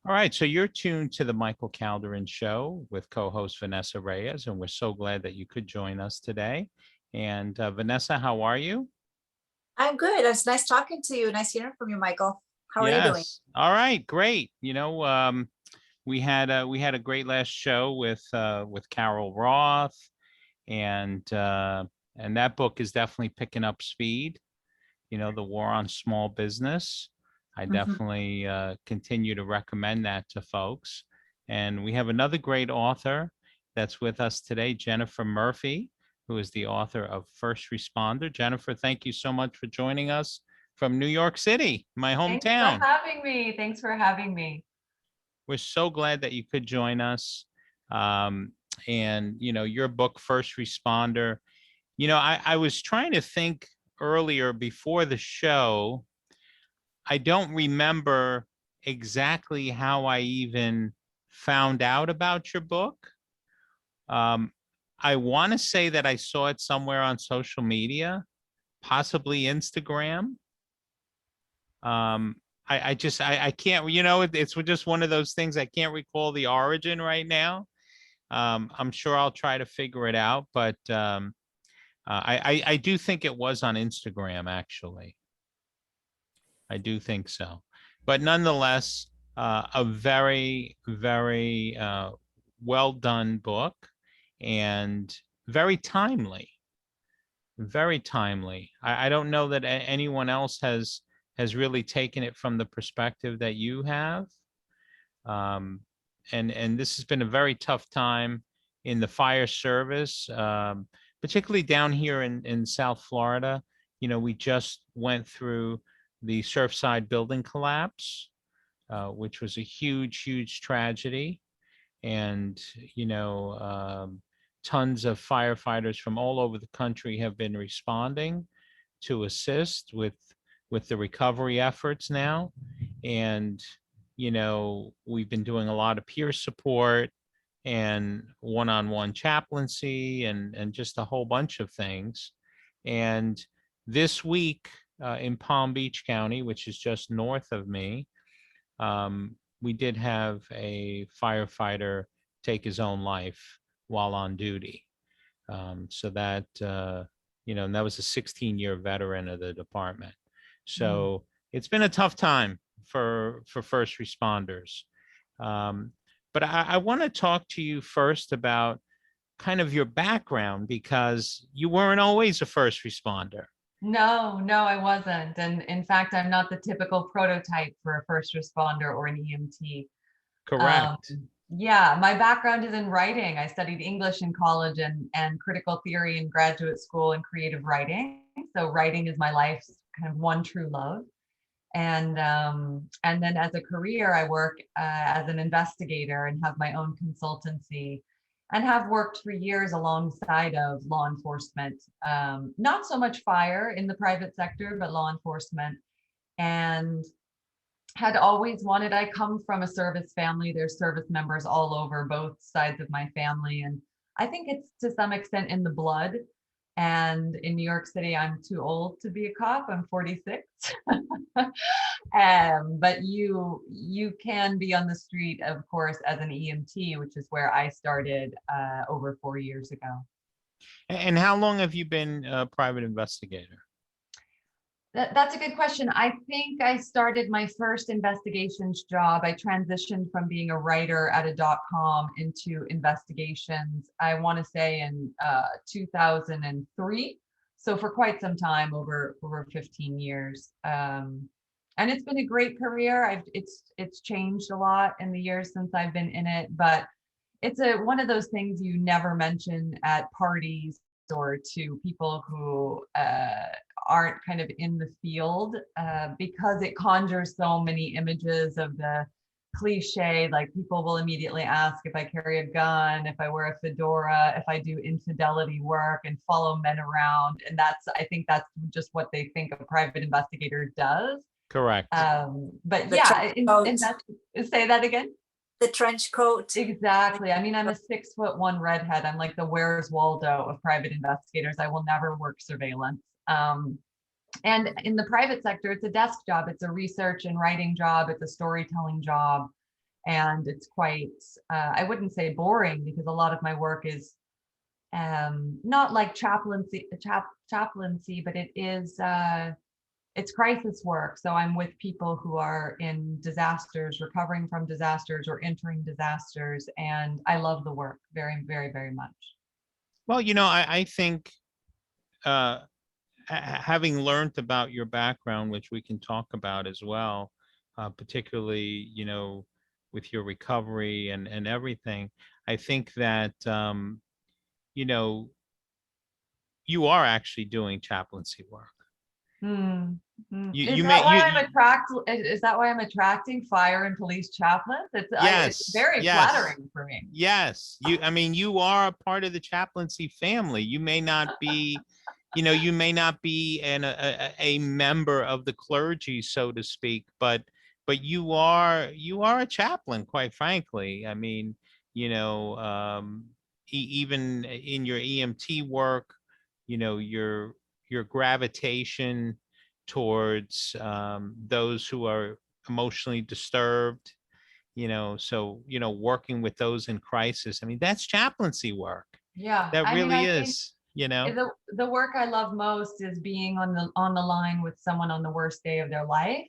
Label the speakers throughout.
Speaker 1: All right, so you're tuned to the Michael Calderin Show with co-host Vanessa Reyes, and we're so glad that you could join us today. And Vanessa, how are you?
Speaker 2: I'm good. It's nice talking to you. Nice hearing from you, Michael. How are you doing?
Speaker 1: Yes. All right, great. We had a great last show with Carol Roth, and that book is definitely picking up speed. The war on small business. I
Speaker 2: Mhm.
Speaker 1: definitely continue to recommend that to folks. And we have another great author that's with us today, Jennifer Murphy, who is the author of First Responder. Jennifer, thank you so much for joining us from New York City, my
Speaker 3: Thanks for
Speaker 1: hometown.
Speaker 3: having me. Thanks for having me.
Speaker 1: We're so glad that you could join us. Um, and, your book, First Responder, I was trying to think earlier before the show. I don't remember exactly how I even found out about your book. Um, I want to say that I saw it somewhere on social media, possibly Instagram. I can't, it's just one of those things. I can't recall the origin right now. I'm sure I'll try to figure it out, but I do think it was on Instagram, actually. I do think so. But nonetheless, a very, very well done book and very timely. Very timely. I don't know that anyone else has really taken it from the perspective that you have. Um, and this has been a very tough time in the fire service, particularly down here in South Florida. We just went through the Surfside building collapse, which was a huge, huge tragedy. And, tons of firefighters from all over the country have been responding to assist with the recovery efforts now. And, we've been doing a lot of peer support and one-on-one chaplaincy and just a whole bunch of things. And this week in Palm Beach County, which is just north of me, we did have a firefighter take his own life while on duty. So that, and that was a 16-year veteran of the department. So it's been a tough time for first responders. Um, but I want to talk to you first about kind of your background, because you weren't always a first responder.
Speaker 3: No, I wasn't. And in fact, I'm not the typical prototype for a first responder or an EMT. Um,
Speaker 1: Correct.
Speaker 3: yeah, my background is in writing. I studied English in college and critical theory in graduate school and creative writing. So writing is my life's kind of one true love. And then as a career, I work as an investigator and have my own consultancy and have worked for years alongside of law enforcement. Not so much fire in the private sector, but law enforcement. And had always wanted, I come from a service family. There's service members all over both sides of my family. And I think it's to some extent in the blood. And in New York City, I'm too old to be a cop. I'm 46. But you can be on the street, of course, as an EMT, which is where I started over 4 years ago.
Speaker 1: And how long have you been a private investigator?
Speaker 3: That's a good question. I think I started my first investigations job. I transitioned from being a writer at a .com into investigations, I want to say in 2003. So for quite some time, over 15 years. And it's been a great career. It's changed a lot in the years since I've been in it, but it's one of those things you never mention at parties or to people who aren't kind of in the field, because it conjures so many images of the cliche. Like, people will immediately ask if I carry a gun, if I wear a fedora, if I do infidelity work and follow men around. And I think that's just what they think a private investigator does.
Speaker 1: Correct.
Speaker 3: But
Speaker 2: The
Speaker 3: yeah, say that again.
Speaker 2: The trench coat.
Speaker 3: Exactly. I mean, I'm a 6'1" redhead. I'm like the Where's Waldo of private investigators. I will never work surveillance. And in the private sector, it's a desk job. It's a research and writing job. It's a storytelling job. And it's quite, I wouldn't say boring, because a lot of my work is not like chaplaincy, but it is, it's crisis work. So I'm with people who are in disasters, recovering from disasters, or entering disasters. And I love the work very, very, very much.
Speaker 1: Well, I think having learned about your background, which we can talk about as well, particularly, with your recovery and everything, I think that, you know, you are actually doing chaplaincy work.
Speaker 3: Hmm.
Speaker 1: You,
Speaker 3: Is
Speaker 1: you
Speaker 3: that
Speaker 1: may,
Speaker 3: why
Speaker 1: you,
Speaker 3: I'm is that why I'm attracting fire and police chaplains? It's
Speaker 1: yes,
Speaker 3: very
Speaker 1: yes,
Speaker 3: flattering for me.
Speaker 1: yes. I mean, you are a part of the chaplaincy family. You may not be, you may not be a member of the clergy, so to speak, but you are a chaplain, quite frankly. I mean, even in your EMT work, your gravitation towards those who are emotionally disturbed, so working with those in crisis. I mean, that's chaplaincy work.
Speaker 3: Yeah,
Speaker 1: That
Speaker 3: I mean,
Speaker 1: really
Speaker 3: I think
Speaker 1: is.
Speaker 3: the work I love most is being on the line with someone on the worst day of their life,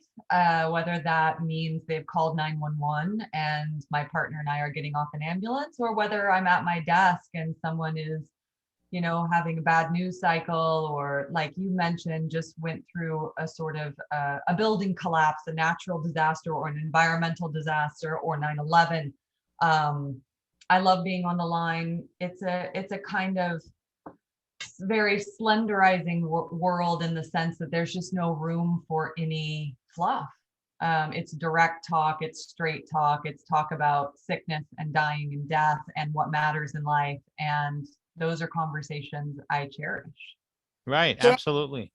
Speaker 3: whether that means they've called 911 and my partner and I are getting off an ambulance, or whether I'm at my desk and someone is, having a bad news cycle, or like you mentioned, just went through a sort of a building collapse, a natural disaster, or an environmental disaster, or 9/11. I love being on the line. It's a kind of very slenderizing world, in the sense that there's just no room for any fluff. It's direct talk, it's straight talk, it's talk about sickness and dying and death and what matters in life. And those are conversations I cherish.
Speaker 1: Right.
Speaker 2: Jen,
Speaker 1: Absolutely.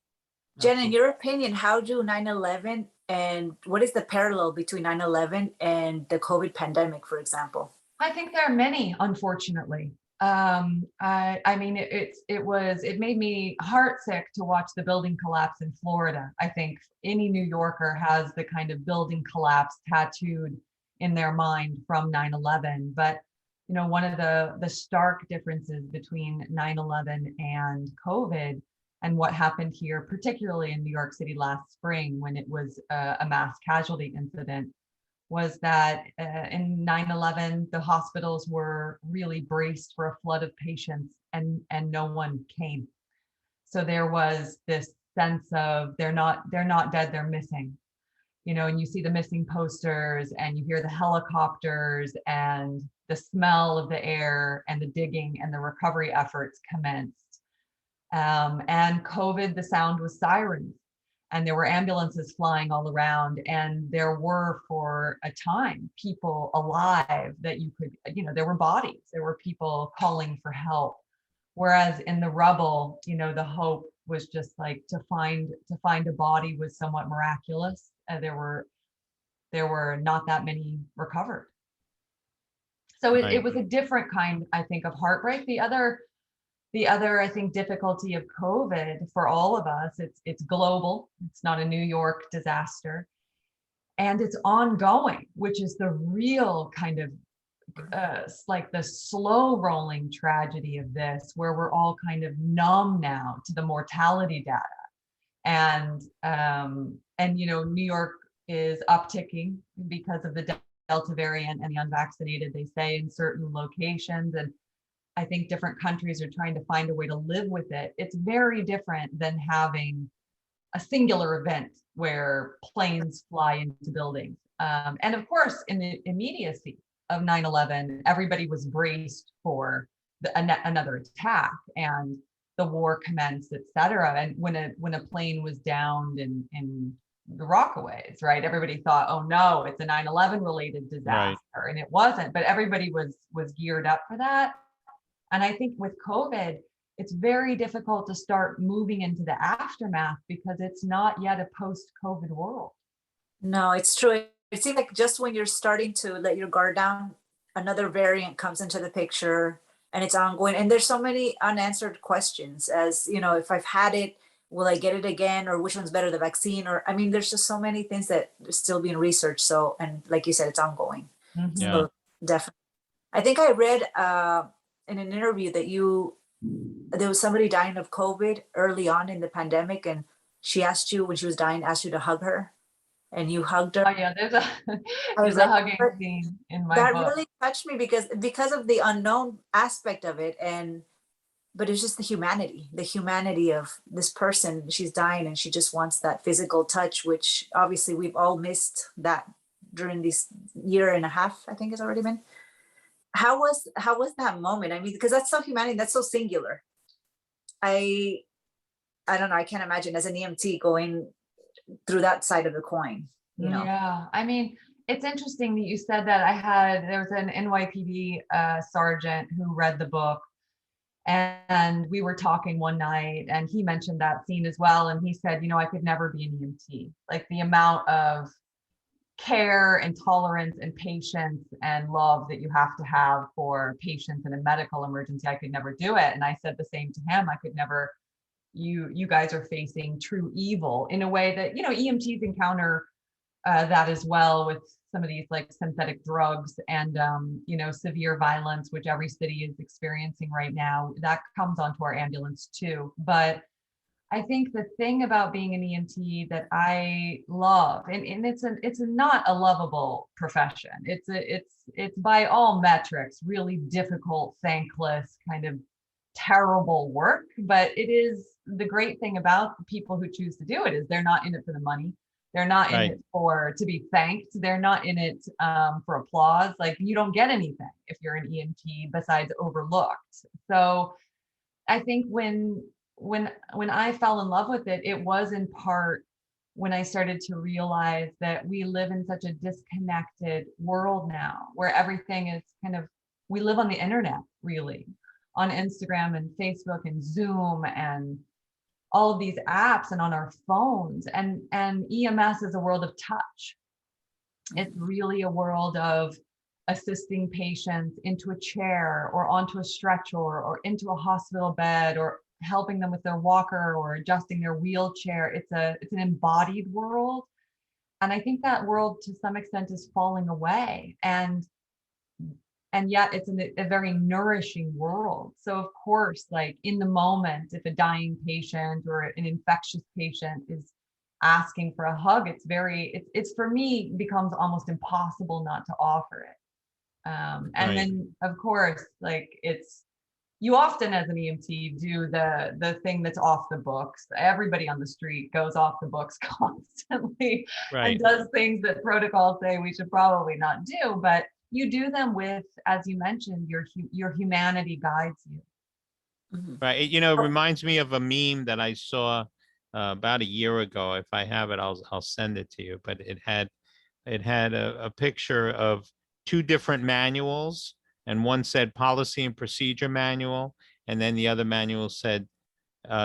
Speaker 2: Jen, in
Speaker 1: Absolutely.
Speaker 2: your opinion, how do 9/11 and what is the parallel between 9/11 and the COVID pandemic, for example?
Speaker 3: I think there are many, unfortunately. I mean, it made me heartsick to watch the building collapse in Florida. I think any New Yorker has the kind of building collapse tattooed in their mind from 9/11. But one of the stark differences between 9/11 and COVID, and what happened here, particularly in New York City last spring, when it was a mass casualty incident, was that in 9/11, the hospitals were really braced for a flood of patients, and no one came. So there was this sense of they're not dead, they're missing. And you see the missing posters, and you hear the helicopters, and the smell of the air, and the digging and the recovery efforts commenced. And COVID, the sound was sirens, and there were ambulances flying all around, and there were, for a time, people alive that you could, there were bodies, there were people calling for help. Whereas in the rubble, the hope was just like to find a body was somewhat miraculous. There were not that many recovered. So it
Speaker 1: Right.
Speaker 3: was a different kind, I think, of heartbreak. The other, I think, difficulty of COVID for all of us, it's global. It's not a New York disaster. And it's ongoing, which is the real kind of like the slow rolling tragedy of this, where we're all kind of numb now to the mortality data. And New York is upticking because of the Delta variant and the unvaccinated, they say, in certain locations. And I think different countries are trying to find a way to live with it. It's very different than having a singular event where planes fly into buildings. And of course, in the immediacy of 9/11, everybody was braced for another attack, and the war commenced, et cetera. And when a plane was downed in the Rockaways, right, everybody thought, oh no, it's a 9/11 related disaster. Right. And it wasn't, but everybody was geared up for that. And I think with COVID, it's very difficult to start moving into the aftermath, because it's not yet a post-COVID world.
Speaker 2: No, it's true. It seems like just when you're starting to let your guard down, another variant comes into the picture, and it's ongoing. And there's so many unanswered questions, as if I've had it, will I get it again? Or which one's better, the vaccine? Or, I mean, there's just so many things that are still being researched. So, and like you said, it's ongoing.
Speaker 1: Yeah.
Speaker 2: So definitely. I think I read in an interview that there was somebody dying of COVID early on in the pandemic, and she asked you when she was dying, asked you to hug her, and you hugged her.
Speaker 3: Oh yeah, there's a
Speaker 2: I was
Speaker 3: there's a
Speaker 2: like,
Speaker 3: hugging
Speaker 2: but
Speaker 3: scene in my
Speaker 2: that
Speaker 3: book.
Speaker 2: really touched me because of the unknown aspect of it, but it's just the humanity of this person. She's dying and she just wants that physical touch, which obviously we've all missed that during this year and a half, I think it's already been. How was that moment? I mean, because that's so humanity, that's so singular. I I don't know, I can't imagine as an EMT going through that side of the coin.
Speaker 3: Yeah, I mean, it's interesting that you said that. There was an NYPD sergeant who read the book, and we were talking one night, and he mentioned that scene as well. And he said, I could never be an EMT. Like the amount of care and tolerance and patience and love that you have to have for patients in a medical emergency, I could never do it. And I said the same to him. I could never. You guys are facing true evil in a way that EMTs encounter that as well, with some of these like synthetic drugs and severe violence, which every city is experiencing right now. That comes onto our ambulance too. But I think the thing about being an EMT that I love, and it's not a lovable profession. It's by all metrics really difficult, thankless, kind of terrible work. But it is the great thing about the people who choose to do it is they're not in it for the money. They're not in
Speaker 1: Right.
Speaker 3: it to be thanked. They're not in it for applause. Like you don't get anything if you're an EMT besides overlooked. So I think when I fell in love with it, it was in part when I started to realize that we live in such a disconnected world now, where everything is we live on the internet, really, on Instagram and Facebook and Zoom and all of these apps and on our phones. And EMS is a world of touch. It's really a world of assisting patients into a chair or onto a stretcher or into a hospital bed or helping them with their walker or adjusting their wheelchair. It's an embodied world. And I think that world to some extent is falling away. And yet it's a very nourishing world. So of course, like in the moment, if a dying patient or an infectious patient is asking for a hug, it's for me becomes almost impossible not to offer it. And
Speaker 1: Right.
Speaker 3: then of course, like you often as an EMT do the thing that's off the books. Everybody on the street goes off the books constantly
Speaker 1: Right.
Speaker 3: and does things that protocols say we should probably not do, but you do them with, as you mentioned, your humanity guides you.
Speaker 1: Right. It reminds me of a meme that I saw about a year ago. If I have it, I'll send it to you. But it had a picture of two different manuals, and one said policy and procedure manual, and then the other manual said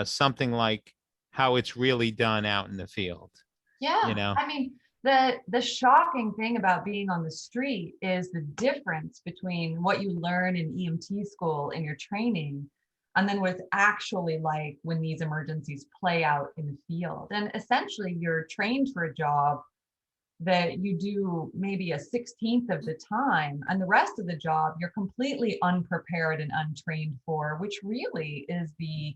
Speaker 1: something like how it's really done out in the field.
Speaker 3: Yeah. I mean, the shocking thing about being on the street is the difference between what you learn in EMT school in your training and then what it's actually like when these emergencies play out in the field. And essentially you're trained for a job that you do maybe a 16th of the time, and the rest of the job you're completely unprepared and untrained for, which really is the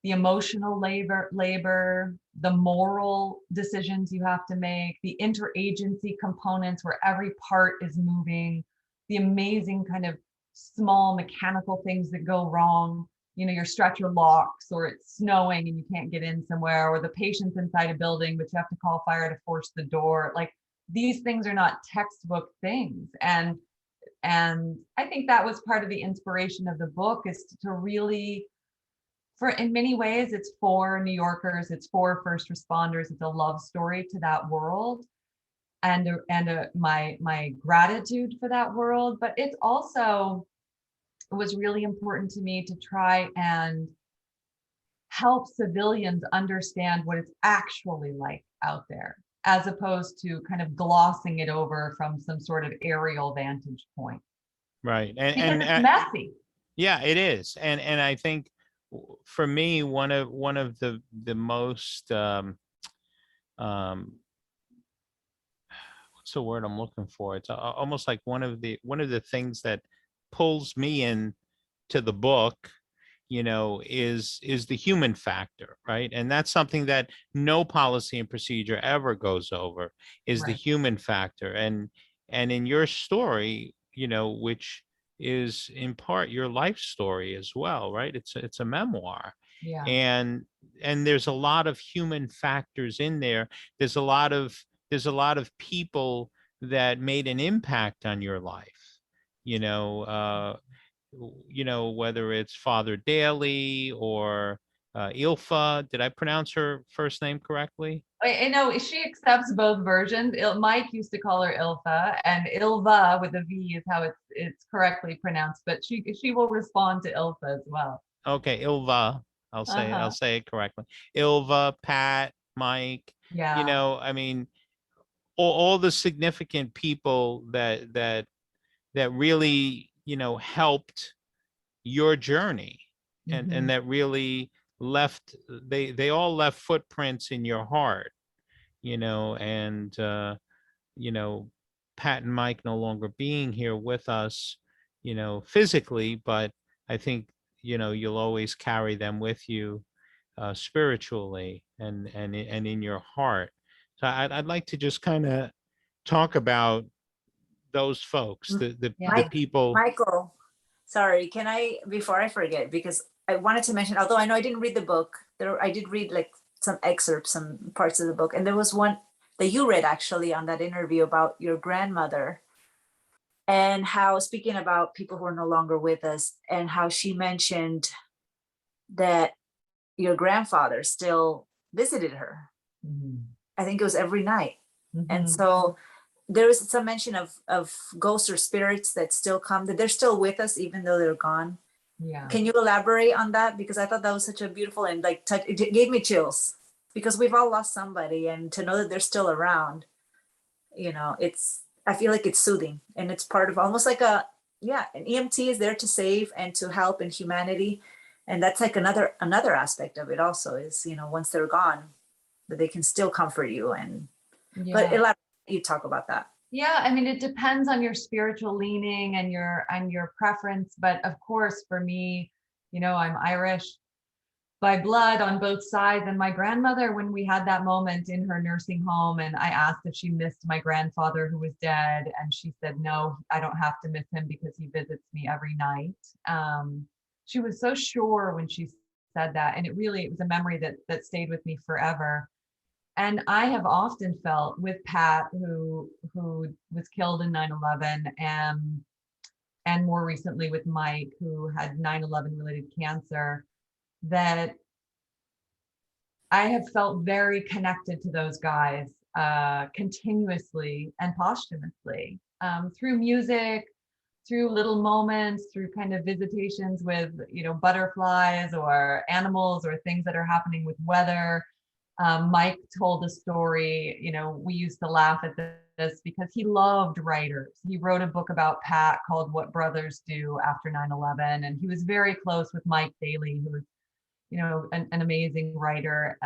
Speaker 3: emotional labor, the moral decisions you have to make, the interagency components where every part is moving, the amazing kind of small mechanical things that go wrong. Your stretcher locks, or it's snowing and you can't get in somewhere, or the patient's inside a building, but you have to call fire to force the door. Like these things are not textbook things. And I think that was part of the inspiration of the book, is to really, in many ways, it's for New Yorkers, it's for first responders, it's a love story to that world, and my gratitude for that world. But it was really important to me to try and help civilians understand what it's actually like out there, as opposed to kind of glossing it over from some sort of aerial vantage point.
Speaker 1: Right.
Speaker 3: Because
Speaker 1: And
Speaker 3: it's messy.
Speaker 1: yeah, it is. And I think for me, one of the most what's what's the word I'm looking for? It's almost like one of the things that pulls me in to the book, is the human factor, right? And that's something that no policy and procedure ever goes over, is the
Speaker 3: Right.
Speaker 1: human factor. And in your story, which is in part your life story as well, right? It's a memoir.
Speaker 3: Yeah.
Speaker 1: And there's a lot of human factors in there. There's a lot of people that made an impact on your life, you know uh whether it's Father Daly or Ilfa. Did I pronounce her first name correctly?
Speaker 3: I know she accepts both versions. Mike used to call her Ilfa, and Ilva with a V is how it's correctly pronounced. But she will respond to Ilfa as well.
Speaker 1: Okay, Ilva. I'll say it correctly. Ilva, Pat, Mike.
Speaker 3: Yeah.
Speaker 1: I mean, all the significant people that really helped your journey, and
Speaker 3: Mhm.
Speaker 1: that really left they all left footprints in your heart, and you know Pat and Mike no longer being here with us, physically, but I think you'll always carry them with you, spiritually, and in your heart. So I'd like to just kind of talk about those folks,
Speaker 2: M-
Speaker 3: Yeah.
Speaker 1: the
Speaker 2: Mike,
Speaker 1: people.
Speaker 2: Michael, sorry, can I, before I forget, because I wanted to mention, although I know I didn't read the book, I did read like some excerpts, some parts of the book, and there was one that you read actually on that interview about your grandmother, and how, speaking about people who are no longer with us, and how she mentioned that your grandfather still visited her.
Speaker 3: Mhm.
Speaker 2: I think it was every night. And
Speaker 3: Mhm.
Speaker 2: so there was some mention of ghosts or spirits that still come, that they're still with us even though they're gone.
Speaker 3: Yeah.
Speaker 2: Can you elaborate on that? Because I thought that was such a beautiful and like touch. It gave me chills because we've all lost somebody, and to know that they're still around, I feel like it's soothing, and it's part of almost like an EMT is there to save and to help in humanity. And that's like another aspect of it also is, once they're gone, that they can still comfort you. But
Speaker 3: Yeah.
Speaker 2: you talk about that.
Speaker 3: Yeah, I mean, it depends on your spiritual leaning and your preference. But of course, for me, I'm Irish by blood on both sides. And my grandmother, when we had that moment in her nursing home, and I asked if she missed my grandfather who was dead, and she said, no, I don't have to miss him because he visits me every night. She was so sure when she said that, and it was a memory that stayed with me forever. And I have often felt with Pat, who was killed in 9/11, and more recently with Mike, who had 9/11 related cancer, that I have felt very connected to those guys, continuously and posthumously, through music, through little moments, through kind of visitations with, butterflies or animals or things that are happening with weather. Mike told a story, we used to laugh at this because he loved writers. He wrote a book about Pat called What Brothers Do After 9/11. And he was very close with Mike Daly, who was, an amazing writer.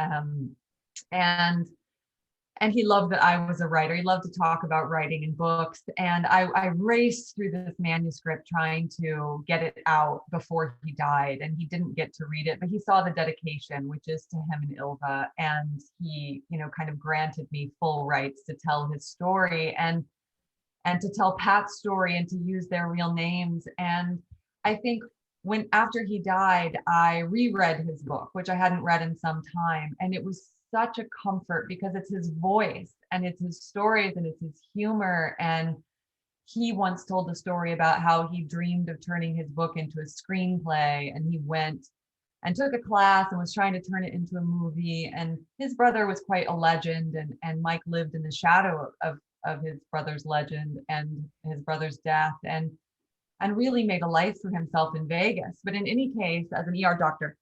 Speaker 3: And he loved that I was a writer. He loved to talk about writing and books. And I raced through this manuscript trying to get it out before he died. And he didn't get to read it, but he saw the dedication, which is to him and Ilva. And he, kind of granted me full rights to tell his story and to tell Pat's story and to use their real names. And I think after he died, I reread his book, which I hadn't read in some time. And it was such a comfort because it's his voice and it's his stories and it's his humor. And he once told a story about how he dreamed of turning his book into a screenplay, and he went and took a class and was trying to turn it into a movie. And his brother was quite a legend, and Mike lived in the shadow of his brother's legend and his brother's death, and really made a life for himself in Vegas. But in any case, as an ER doctor,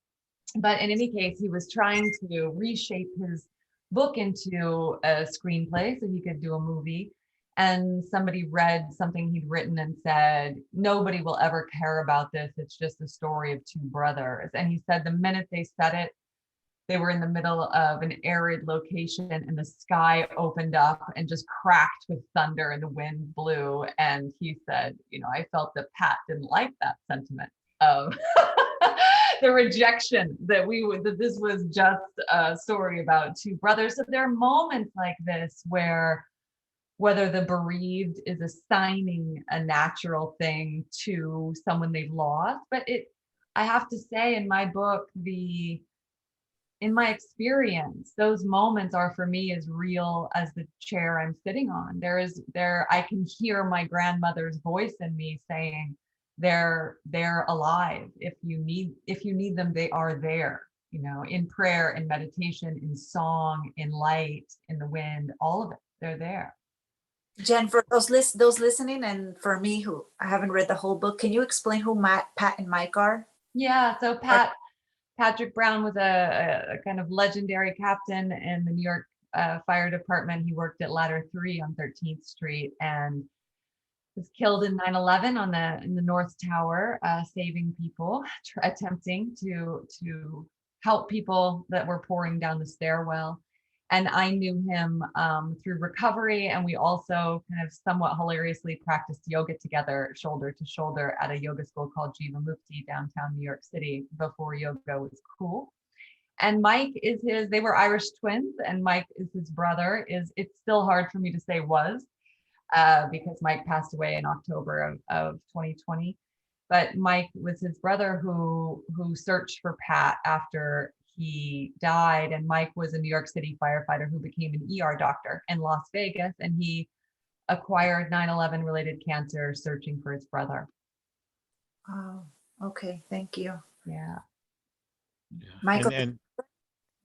Speaker 3: he was trying to reshape his book into a screenplay so he could do a movie. And somebody read something he'd written and said, nobody will ever care about this. It's just a story of two brothers. And he said the minute they said it, they were in the middle of an arid location and the sky opened up and just cracked with thunder and the wind blew. And he said, I felt that Pat didn't like that sentiment of the rejection that this was just a story about two brothers. So there are moments like this where whether the bereaved is assigning a natural thing to someone they've lost, but I have to say in my book, in my experience, those moments are for me as real as the chair I'm sitting on. I can hear my grandmother's voice in me saying, they're alive. If you need them, they are there, in prayer, in meditation, in song, in light, in the wind, all of it, they're there.
Speaker 2: Jen, for those listening, and for me who I haven't read the whole book, can you explain who Pat and Mike are?
Speaker 3: Yeah, so Patrick Brown was a kind of legendary captain in the New York Fire Department. He worked at Ladder 3 on 13th Street and was killed in 9/11 in the North Tower, saving people, attempting to help people that were pouring down the stairwell. And I knew him through recovery, and we also kind of somewhat hilariously practiced yoga together, shoulder to shoulder, at a yoga school called Jiva Mukti downtown New York City before yoga was cool. And Mike they were Irish twins, and Mike is his brother. It's still hard for me to say was, because Mike passed away in October of 2020. But Mike was his brother who searched for Pat after he died. And Mike was a New York City firefighter who became an ER doctor in Las Vegas, and he acquired 9/11 related cancer searching for his brother.
Speaker 2: Oh, okay. Thank you.
Speaker 3: Yeah.
Speaker 2: Michael,
Speaker 1: And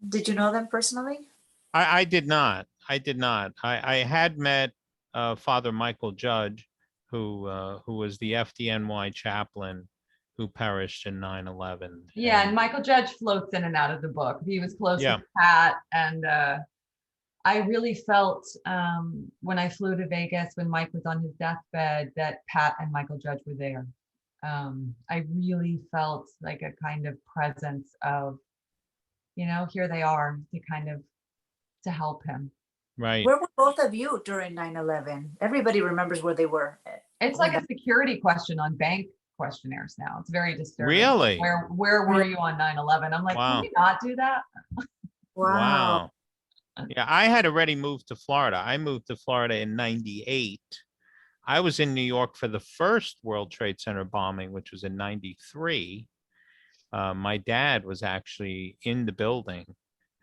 Speaker 2: did you know them personally?
Speaker 1: I did not. I had met Father Michael Judge, who was the FDNY chaplain who perished in 9/11.
Speaker 3: Yeah, and Michael Judge floats in and out of the book. He was close
Speaker 1: Yeah.
Speaker 3: with Pat, and I really felt when I flew to Vegas when Mike was on his deathbed that Pat and Michael Judge were there. I really felt like a kind of presence of, here they are to help him.
Speaker 1: Right.
Speaker 2: Where were both of you during 9/11? Everybody remembers where they were.
Speaker 3: It's like a security question on bank questionnaires now. It's very disturbing.
Speaker 1: Really?
Speaker 3: Where were you on 9/11? I'm like,
Speaker 1: Wow.
Speaker 3: Can we not do that?
Speaker 2: Wow.
Speaker 1: Yeah, I had already moved to Florida. I moved to Florida in 98. I was in New York for the first World Trade Center bombing, which was in 93. My dad was actually in the building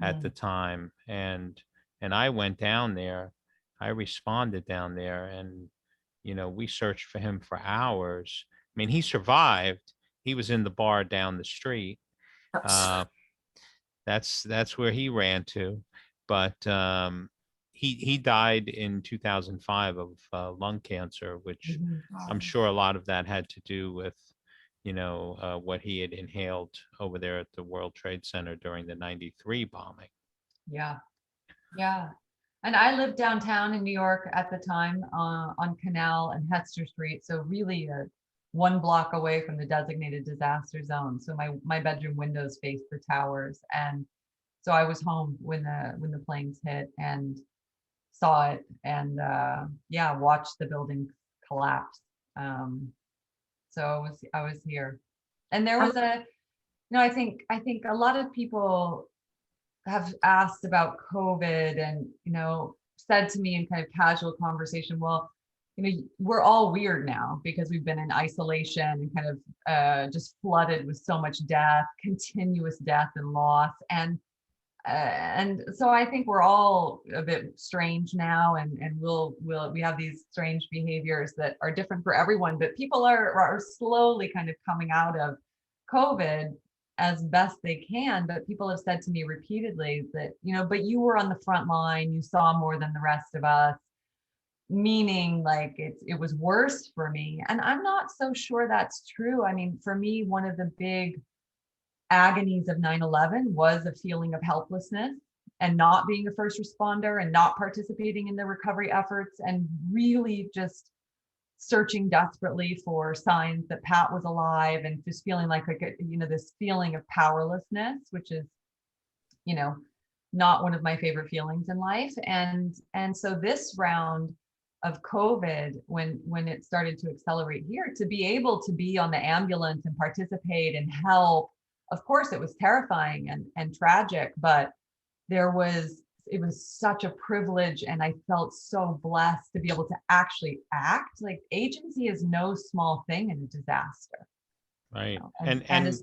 Speaker 1: at the time, and I went down there. I responded down there, and we searched for him for hours. I mean, he survived. He was in the bar down the street. That's where he ran to, but he died in 2005 of lung cancer, which I'm sure a lot of that had to do with what he had inhaled over there at the World Trade Center during the 93 bombing.
Speaker 3: Yeah. And I lived downtown in New York at the time on Canal and Hester Street, so really 1 block away from the designated disaster zone. So my bedroom windows faced the towers, and so I was home when the planes hit and saw it, and watched the building collapse. So I was here, and there was I think a lot of people have asked about COVID and, said to me in kind of casual conversation, well, we're all weird now because we've been in isolation and kind of just flooded with so much death, continuous death and loss. And so I think we're all a bit strange now, and we have these strange behaviors that are different for everyone, but people are slowly kind of coming out of COVID as best they can. But people have said to me repeatedly that, but you were on the front line, you saw more than the rest of us, meaning like it was worse for me. And I'm not so sure that's true. I mean, for me, one of the big agonies of 9/11 was a feeling of helplessness and not being a first responder and not participating in the recovery efforts, and really just searching desperately for signs that Pat was alive, and just feeling like this feeling of powerlessness, which is you know, not one of my favorite feelings in life. And so this round of COVID, when it started to accelerate here, to be able to be on the ambulance and participate and help, of course, it was terrifying and tragic, but it was such a privilege, and I felt so blessed to be able to actually act. Like, agency is no small thing in a disaster.
Speaker 1: Right.
Speaker 3: You know,
Speaker 1: And
Speaker 3: as,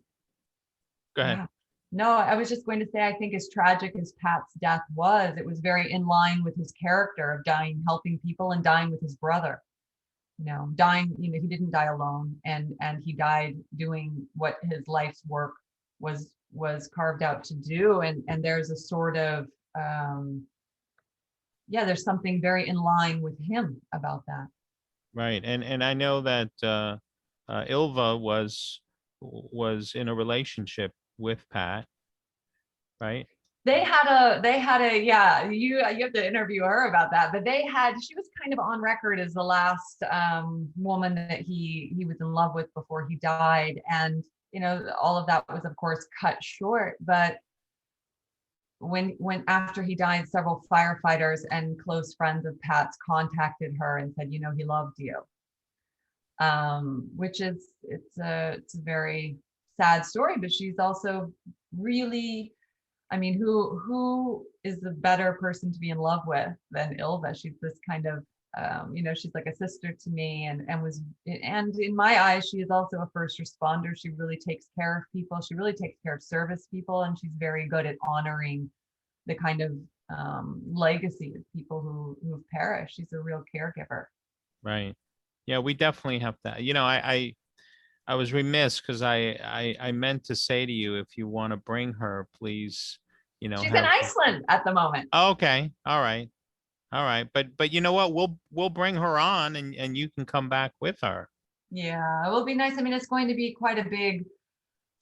Speaker 1: go ahead.
Speaker 3: yeah. No, I was just going to say, I think as tragic as Pat's death was, it was very in line with his character of dying, helping people, and dying with his brother. You know, dying, you know, he didn't die alone, and he died doing what his life's work was carved out to do. And there's a sort of there's something very in line with him about that.
Speaker 1: Right. And I know that Ilva was in a relationship with Pat, right?
Speaker 3: They had a yeah, you have to interview her about that, but she was kind of on record as the last woman that he was in love with before he died. And you know, all of that was of course cut short. But when after he died, several firefighters and close friends of Pat's contacted her and said, you know, he loved you. Which is, it's a very sad story, but she's also really, I mean, who is the better person to be in love with than Ilva? She's this kind of, you know, she's like a sister to me, and in my eyes, she is also a first responder. She really takes care of people. She really takes care of service people, and she's very good at honoring the kind of legacy of people who've perished. She's a real caregiver.
Speaker 1: Right. Yeah, we definitely have that. You know, I was remiss because I meant to say to you, if you want to bring her, please, you know,
Speaker 3: She's in Iceland at the moment.
Speaker 1: Okay. All right. All right. But you know what? We'll bring her on, and you can come back with her.
Speaker 3: Yeah, it will be nice. I mean, it's going to be quite a big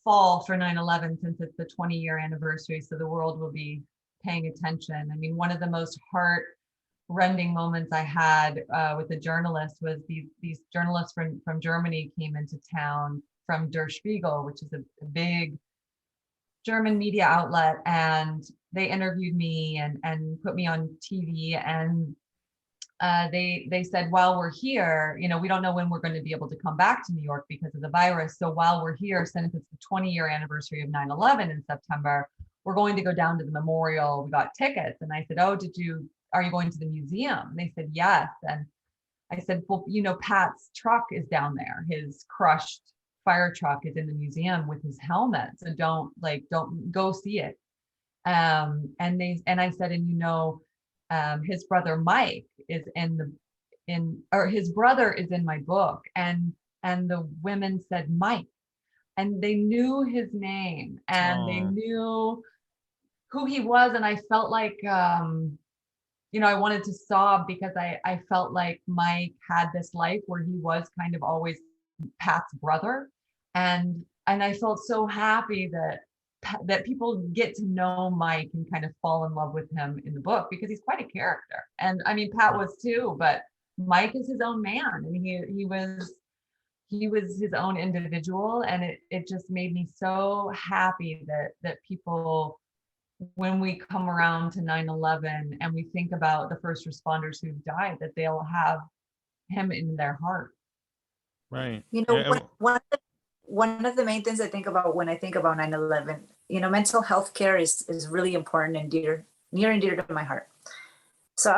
Speaker 3: fall for 9/11 since it's the 20-year anniversary. So the world will be paying attention. I mean, one of the most heart-rending moments I had with a journalist was these journalists from Germany came into town from Der Spiegel, which is a big German media outlet, and they interviewed me and put me on TV. And they said, while we're here, you know, we don't know when we're going to be able to come back to New York because of the virus. So while we're here, since it's the 20-year anniversary of 9/11 in September, we're going to go down to the memorial. We got tickets. And I said, oh, are you going to the museum? And they said, yes. And I said, well, you know, Pat's truck is down there. His crushed fire truck is in the museum with his helmet. So don't go see it. And I said, and you know, his brother Mike is his brother is in my book. And the women said Mike, and they knew his name, and they knew who he was. And I felt like, you know, I wanted to sob because I felt like Mike had this life where he was kind of always Pat's brother. And I felt so happy that people get to know Mike and kind of fall in love with him in the book, because he's quite a character. And I mean, Pat was too, but Mike is his own man, and he was his own individual. And it just made me so happy that people, when we come around to 9/11 and we think about the first responders who've died, that they'll have him in their heart.
Speaker 1: Right.
Speaker 2: You know, one of the main things I think about when I think about 9/11, you know, mental health care is really important and near and dear to my heart. So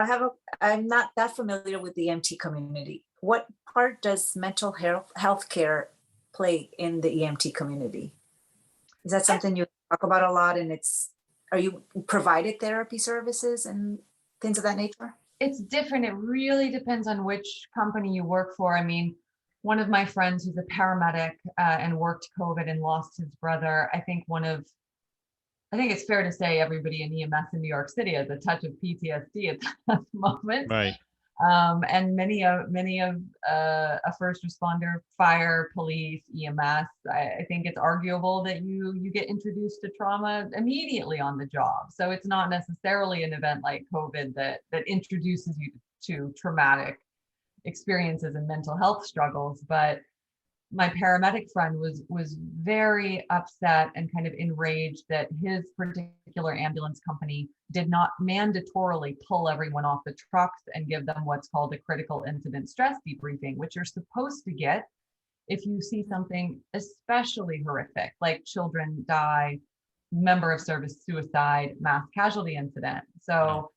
Speaker 2: I'm not that familiar with the EMT community. What part does mental health care play in the EMT community? Is that something you talk about a lot? And are you provided therapy services and things of that nature?
Speaker 3: It's different. It really depends on which company you work for. I mean, one of my friends who's a paramedic and worked COVID and lost his brother, I think it's fair to say everybody in EMS in New York City has a touch of PTSD at that moment.
Speaker 1: Right.
Speaker 3: And many of a first responder, fire, police, EMS, I think it's arguable that you get introduced to trauma immediately on the job. So it's not necessarily an event like COVID that introduces you to traumatic experiences and mental health struggles. But my paramedic friend was very upset and kind of enraged that his particular ambulance company did not mandatorily pull everyone off the trucks and give them what's called a critical incident stress debriefing, which you're supposed to get if you see something especially horrific, like children die, member of service suicide, mass casualty incident. So,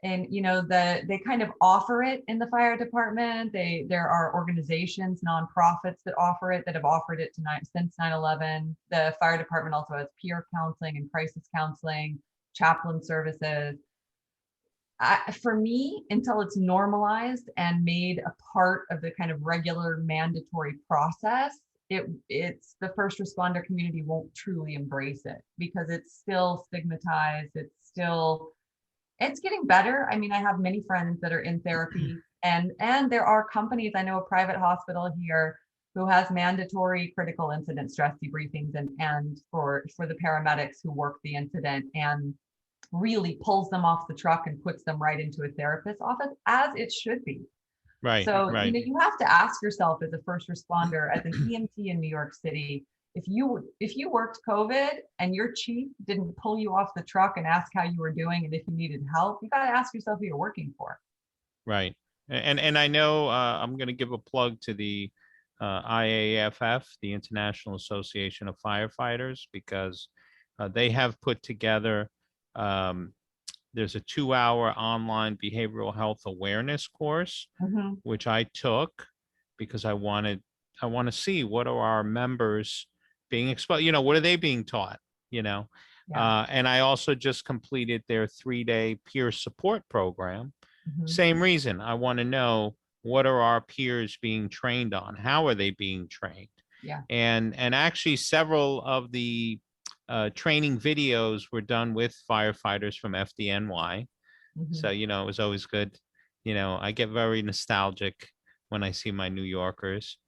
Speaker 3: and they kind of offer it in the fire department. There are organizations, nonprofits that offer it, that have offered it tonight since 9/11. The fire department also has peer counseling and crisis counseling, chaplain services. For me, until it's normalized and made a part of the kind of regular mandatory process, it's the first responder community won't truly embrace it because it's still stigmatized. It's getting better. I mean, I have many friends that are in therapy, and there are companies. I know a private hospital here who has mandatory critical incident stress debriefings and for the paramedics who work the incident, and really pulls them off the truck and puts them right into a therapist's office, as it should be.
Speaker 1: Right.
Speaker 3: So,
Speaker 1: Right.
Speaker 3: you have to ask yourself as a first responder, as an EMT in New York City, if you worked COVID and your chief didn't pull you off the truck and ask how you were doing and if you needed help, you got to ask yourself who you're working for.
Speaker 1: Right. And I know I'm going to give a plug to the IAFF, the International Association of Firefighters, because they have put together, there's a 2-hour online behavioral health awareness course,
Speaker 3: Mhm.
Speaker 1: which I took because I want to see what are our members being exposed, what are they being taught,
Speaker 3: Yeah.
Speaker 1: and I also just completed their 3-day peer support program.
Speaker 3: Mhm.
Speaker 1: Same reason. I want to know, what are our peers being trained on? How are they being trained?
Speaker 3: Yeah.
Speaker 1: And actually several of the training videos were done with firefighters from FDNY.
Speaker 3: Mhm.
Speaker 1: So, it was always good. I get very nostalgic when I see my New Yorkers.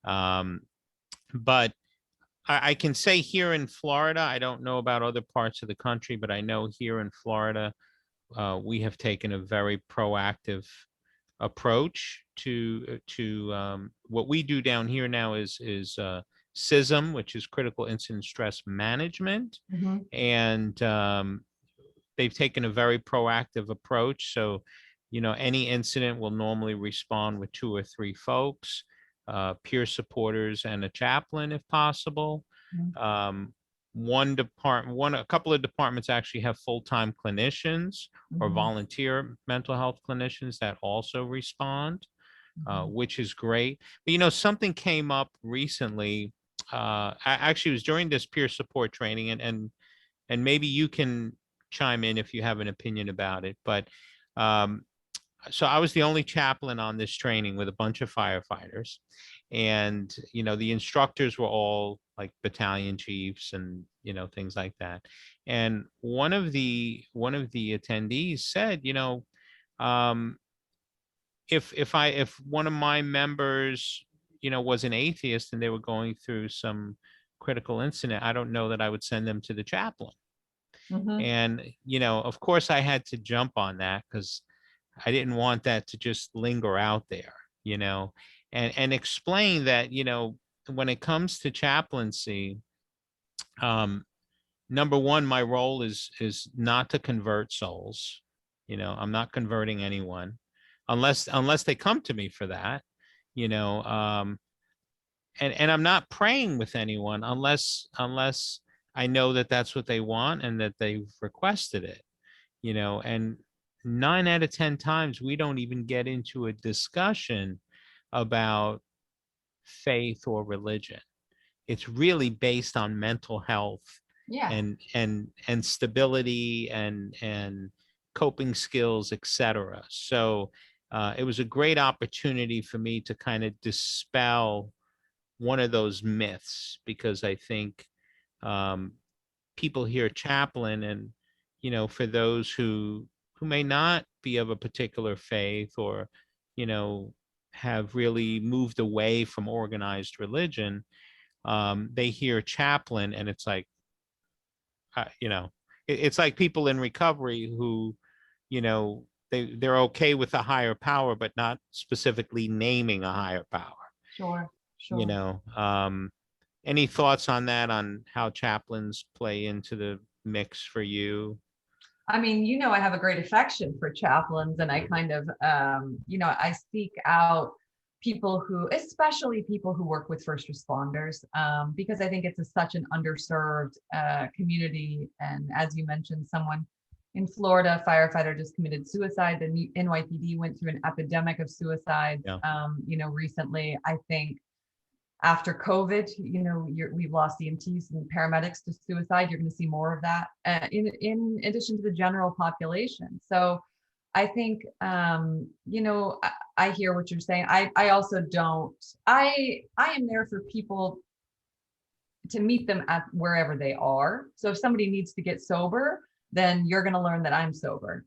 Speaker 1: But I can say here in Florida, I don't know about other parts of the country, but I know here in Florida, we have taken a very proactive approach to what we do down here now is CISM, which is critical incident stress management,
Speaker 3: Mhm.
Speaker 1: and they've taken a very proactive approach. So, any incident will normally respond with 2 or 3 folks, peer supporters, and a chaplain if possible.
Speaker 3: Mhm.
Speaker 1: A couple of departments actually have full-time clinicians or
Speaker 3: Mhm.
Speaker 1: volunteer mental health clinicians that also respond,
Speaker 3: Mhm.
Speaker 1: which is great. But something came up recently. Actually, it was during this peer support training, and maybe you can chime in if you have an opinion about it. But so I was the only chaplain on this training with a bunch of firefighters, and the instructors were all like battalion chiefs and things like that. And one of the attendees said, um, if one of my members was an atheist and they were going through some critical incident, I don't know that I would send them to the chaplain.
Speaker 3: Mhm.
Speaker 1: And of course I had to jump on that because I didn't want that to just linger out there, and explain that, when it comes to chaplaincy, number one, my role is not to convert souls. I'm not converting anyone unless they come to me for that, you know, and I'm not praying with anyone unless I know that that's what they want and that they've requested it, and 9 out of 10 times we don't even get into a discussion about faith or religion. It's really based on mental health
Speaker 3: Yeah.
Speaker 1: and stability and coping skills, etc. So it was a great opportunity for me to kind of dispel one of those myths, because I think um, people hear chaplain, and for those who may not be of a particular faith, or have really moved away from organized religion, they hear chaplain and it's like, it's like people in recovery who, they're okay with a higher power, but not specifically naming a higher power.
Speaker 3: Sure.
Speaker 1: you
Speaker 3: Sure.
Speaker 1: know, any thoughts on that, on how chaplains play into the mix for you?
Speaker 3: I mean, I have a great affection for chaplains, and I kind of, I seek out people who, especially people who work with first responders, because I think it's such an underserved community. And as you mentioned, someone in Florida, a firefighter just committed suicide. The NYPD went through an epidemic of suicides,
Speaker 1: Yeah.
Speaker 3: Recently. I think after COVID, we've lost EMTs and paramedics to suicide. You're going to see more of that in addition to the general population. So I think, I hear what you're saying. I also don't, I am there for people to meet them at wherever they are. So if somebody needs to get sober, then you're going to learn that I'm sober.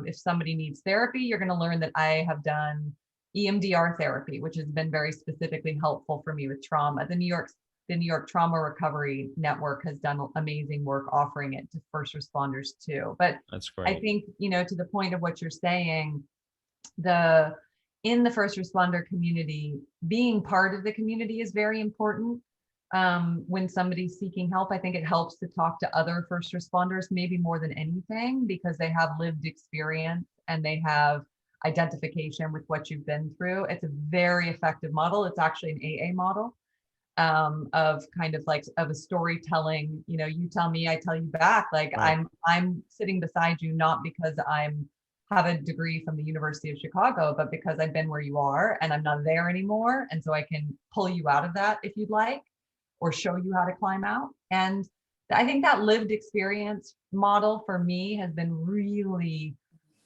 Speaker 3: If somebody needs therapy, you're going to learn that I have done EMDR therapy, which has been very specifically helpful for me with trauma. The New York Trauma Recovery Network has done amazing work offering it to first responders too. But
Speaker 1: That's
Speaker 3: I
Speaker 1: great.
Speaker 3: think, to the point of what you're saying, in the first responder community, being part of the community is very important. When somebody's seeking help, I think it helps to talk to other first responders, maybe more than anything, because they have lived experience and they have identification with what you've been through. It's a very effective model. It's actually an AA model, of kind of like of a storytelling. You tell me, I tell you back. Like
Speaker 1: Right.
Speaker 3: I'm sitting beside you not because I'm have a degree from the University of Chicago, but because I've been where you are and I'm not there anymore, and so I can pull you out of that if you'd like, or show you how to climb out. And I think that lived experience model for me has been really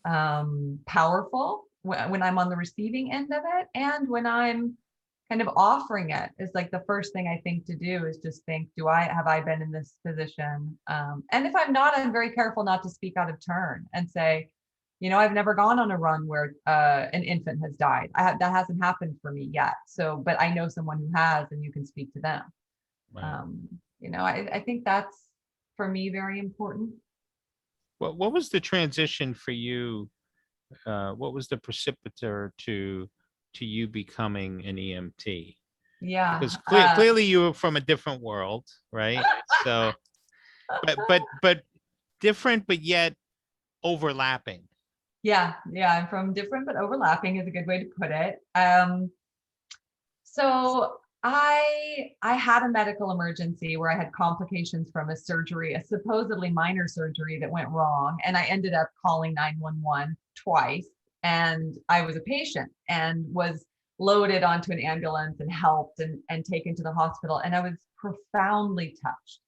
Speaker 3: powerful when I'm on the receiving end of it, and when I'm kind of offering it. Is like the first thing I think to do is just think, have I been in this position? And if I'm not, I'm very careful not to speak out of turn and say, I've never gone on a run where an infant has died. That hasn't happened for me yet. So, but I know someone who has, and you can speak to them.
Speaker 1: Right.
Speaker 3: I think that's, for me, very important.
Speaker 1: What was the transition for you? What was the precipitator to you becoming an EMT?
Speaker 3: Yeah.
Speaker 1: Because clearly you were from a different world, right? So, but different, but yet overlapping.
Speaker 3: Yeah. I'm from different but overlapping is a good way to put it. So I had a medical emergency where I had complications from a surgery, a supposedly minor surgery that went wrong. And I ended up calling 911 twice. And I was a patient and was loaded onto an ambulance and helped and taken to the hospital. And I was profoundly touched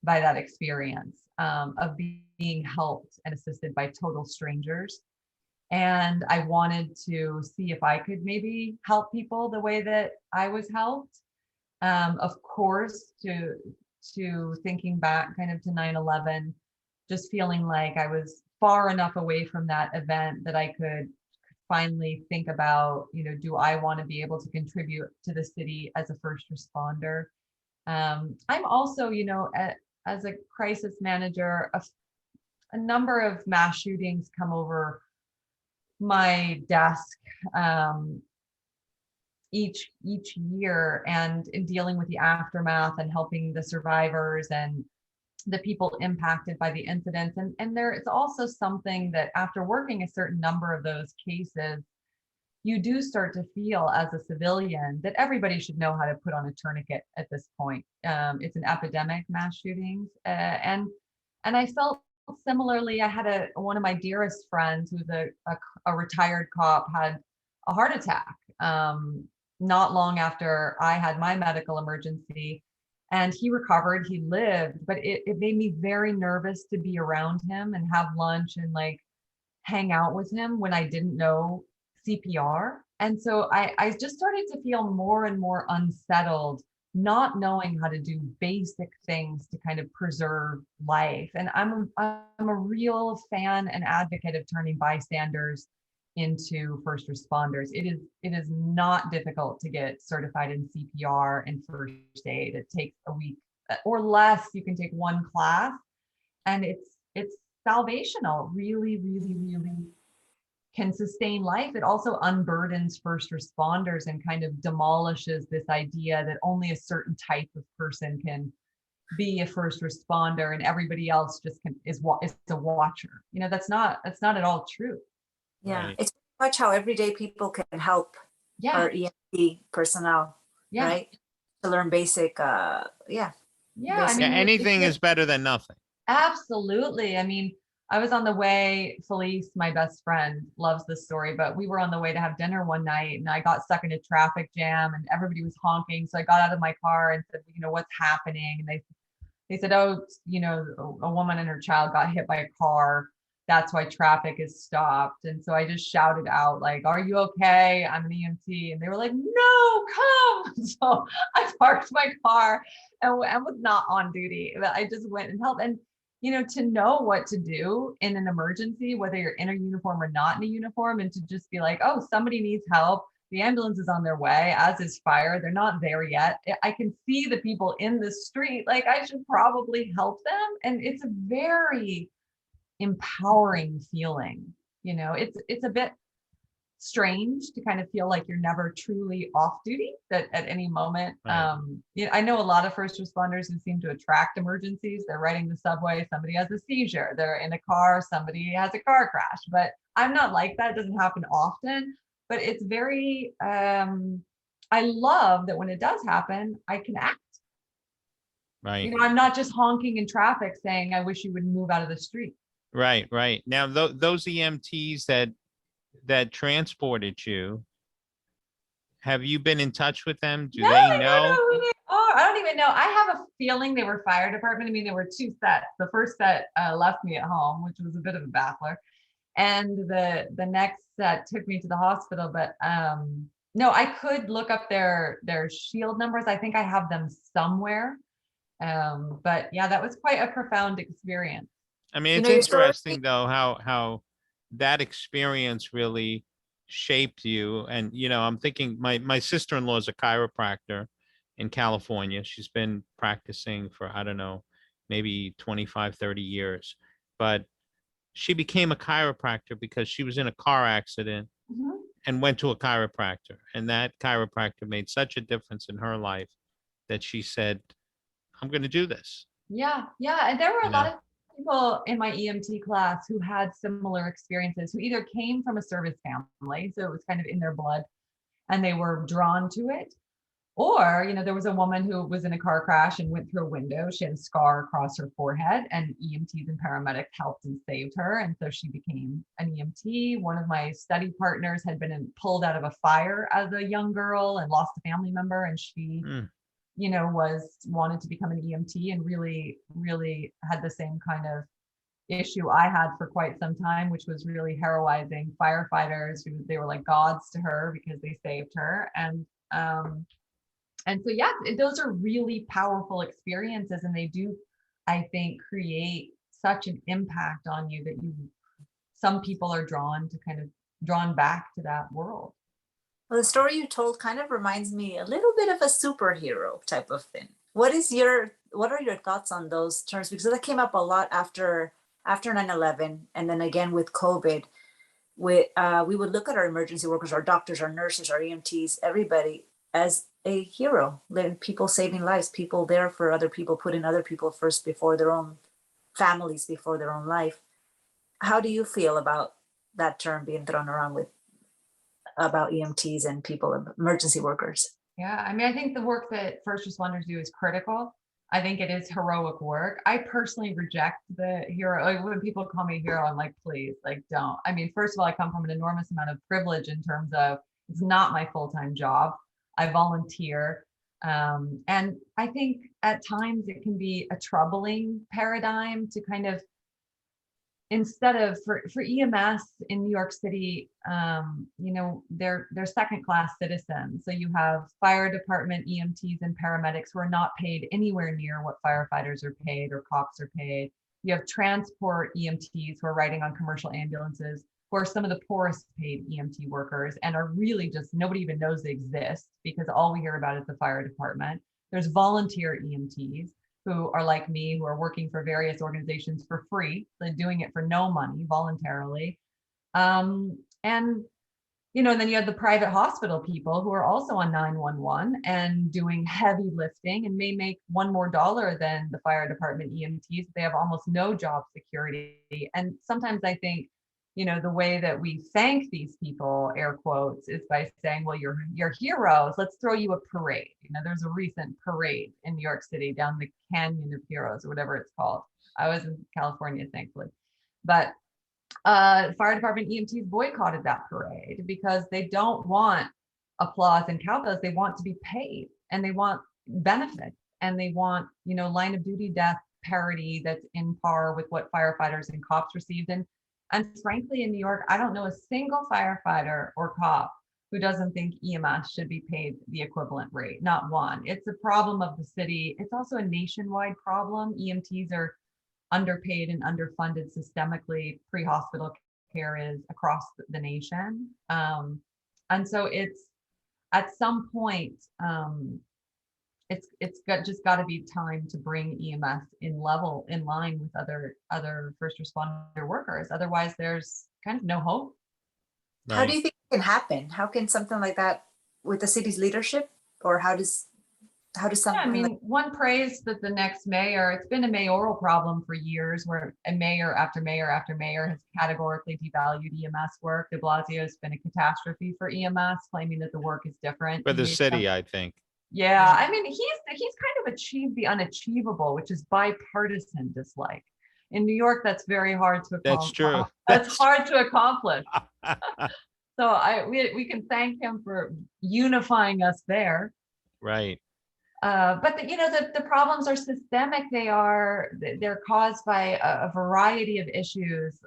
Speaker 3: by that experience, of being helped and assisted by total strangers. And I wanted to see if I could maybe help people the way that I was helped. Of course, to thinking back kind of to 9/11, just feeling like I was far enough away from that event that I could finally think about, do I want to be able to contribute to the city as a first responder? I'm also, as a crisis manager, a number of mass shootings come over my desk each year, and in dealing with the aftermath and helping the survivors and the people impacted by the incidents. And there is also something that after working a certain number of those cases, you do start to feel as a civilian that everybody should know how to put on a tourniquet at this point. It's an epidemic, mass shootings. And I felt similarly. I had one of my dearest friends who's a retired cop had a heart attack not long after I had my medical emergency, and he recovered, he lived, but it made me very nervous to be around him and have lunch and like hang out with him when I didn't know CPR. And so I just started to feel more and more unsettled, not knowing how to do basic things to kind of preserve life. And I'm a real fan and advocate of turning bystanders into first responders. It is not difficult to get certified in CPR and first aid. It takes a week or less. You can take one class, and it's salvational. Really, really, really can sustain life, it also unburdens first responders and kind of demolishes this idea that only a certain type of person can be a first responder and everybody else just is a watcher. That's not at all true.
Speaker 2: Yeah,
Speaker 1: Right.
Speaker 2: it's pretty much how everyday people can help
Speaker 3: Yeah.
Speaker 2: our EMT personnel,
Speaker 3: Yeah.
Speaker 2: right? To learn basic,
Speaker 3: Yeah.
Speaker 2: Basic-
Speaker 1: Yeah, anything is better than nothing.
Speaker 3: Absolutely. I mean, I was on the way, Felice, my best friend, loves this story, but we were on the way to have dinner one night and I got stuck in a traffic jam and everybody was honking. So I got out of my car and said, what's happening? And they said, oh, a woman and her child got hit by a car. That's why traffic is stopped. And so I just shouted out, like, are you okay? I'm an EMT. And they were like, no, come. So I parked my car and was not on duty, but I just went and helped. And, to know what to do in an emergency, whether you're in a uniform or not in a uniform, and to just be like, oh, somebody needs help. The ambulance is on their way, as is fire. They're not there yet. I can see the people in the street. Like, I should probably help them. And it's a very empowering feeling. It's a bit strange to kind of feel like you're never truly off duty, that at any moment.
Speaker 1: Right.
Speaker 3: I know a lot of first responders who seem to attract emergencies. They're riding the subway, somebody has a seizure. They're in a car, somebody has a car crash. But I'm not like that. It doesn't happen often. But it's very, I love that when it does happen, I can act.
Speaker 1: Right.
Speaker 3: I'm not just honking in traffic saying, I wish you would move out of the street.
Speaker 1: Right. Right. Now, those EMTs that transported you, have you been in touch with them? Do they know?
Speaker 3: who they are. I don't even know. I have a feeling they were fire department. I mean, there were two sets. The first set left me at home, which was a bit of a baffler. And the next set took me to the hospital. But no, I could look up their shield numbers. I think I have them somewhere. But yeah, that was quite a profound experience.
Speaker 1: I mean, it's
Speaker 2: you're so lucky.
Speaker 1: interesting though how that experience really shaped you. And I'm thinking my sister-in-law is a chiropractor in California. She's been practicing for, I don't know, maybe 25, 30 years. But she became a chiropractor because she was in a car accident
Speaker 3: Mhm.
Speaker 1: and went to a chiropractor. And that chiropractor made such a difference in her life that she said, I'm going to do this.
Speaker 3: Yeah. And there were a
Speaker 1: You
Speaker 3: lot
Speaker 1: know?
Speaker 3: of people in my EMT class who had similar experiences, who either came from a service family, so it was kind of in their blood and they were drawn to it. Or, there was a woman who was in a car crash and went through a window. She had a scar across her forehead and EMTs and paramedics helped and saved her. And so she became an EMT. One of my study partners had been pulled out of a fire as a young girl and lost a family member. And she,
Speaker 1: Mm.
Speaker 3: wanted to become an EMT and really, really had the same kind of issue I had for quite some time, which was really heroizing firefighters who they were like gods to her because they saved her. And so, yeah, those are really powerful experiences. And they do, I think, create such an impact on you that some people are drawn back to that world.
Speaker 2: Well, the story you told kind of reminds me a little bit of a superhero type of thing. What are your thoughts on those terms? Because that came up a lot after 9/11, and then again with COVID. We would look at our emergency workers, our doctors, our nurses, our EMTs, everybody as a hero, people saving lives, people there for other people, putting other people first before their own families, before their own life. How do you feel about that term being thrown around about EMTs and people, emergency workers?
Speaker 3: Yeah, I mean, I think the work that first responders do is critical. I think it is heroic work. I personally reject the hero. Like when people call me a hero, I'm like, please, like, don't. I mean, first of all, I come from an enormous amount of privilege in terms of it's not my full-time job. I volunteer. And I think at times it can be a troubling paradigm to kind of, instead of for EMS in New York City, they're second-class citizens. So you have fire department EMTs and paramedics who are not paid anywhere near what firefighters are paid or cops are paid. You have transport EMTs who are riding on commercial ambulances, who are some of the poorest paid EMT workers and are really just, nobody even knows they exist because all we hear about is the fire department. There's volunteer EMTs who are like me, who are working for various organizations for free. They're doing it for no money voluntarily. And And, you know, and then you have the private hospital people who are also on 911 and doing heavy lifting and may make $1 more than the fire department EMTs. They have almost no job security. And sometimes I think, you know, the way that we thank these people, air quotes, is by saying, well, you're heroes. Let's throw you a parade. You know, there's a recent parade in New York City down the Canyon of Heroes or whatever it's called. I was in California, thankfully. But fire department EMTs boycotted that parade because they don't want applause and cowbells. They want to be paid, and they want benefits, and they want, you know, line of duty death parity that's in par with what firefighters and cops received. And frankly, in New York, I don't know a single firefighter or cop who doesn't think EMS should be paid the equivalent rate. Not one. It's a problem of the city. It's also a nationwide problem. EMTs are underpaid and underfunded systemically. Pre-hospital care is across the nation. And so it's at some point, it's just got to be time to bring EMS in line with other first responder workers. Otherwise, there's kind of no hope.
Speaker 2: How do you think it can happen? How can something like that with the city's leadership, or how does something?
Speaker 3: I mean, one praised that the next mayor, it's been a mayoral problem for years where a mayor after mayor after mayor has categorically devalued EMS work. De Blasio has been a catastrophe for EMS, claiming that the work is different.
Speaker 1: For the city, I think.
Speaker 3: Yeah, I mean, he's kind of achieved the unachievable, which is bipartisan dislike. In New York, that's very hard to accomplish.
Speaker 1: That's true.
Speaker 3: That's hard to accomplish. So we can thank him for unifying us there.
Speaker 1: Right.
Speaker 3: But the problems are systemic. They're caused by a variety of issues.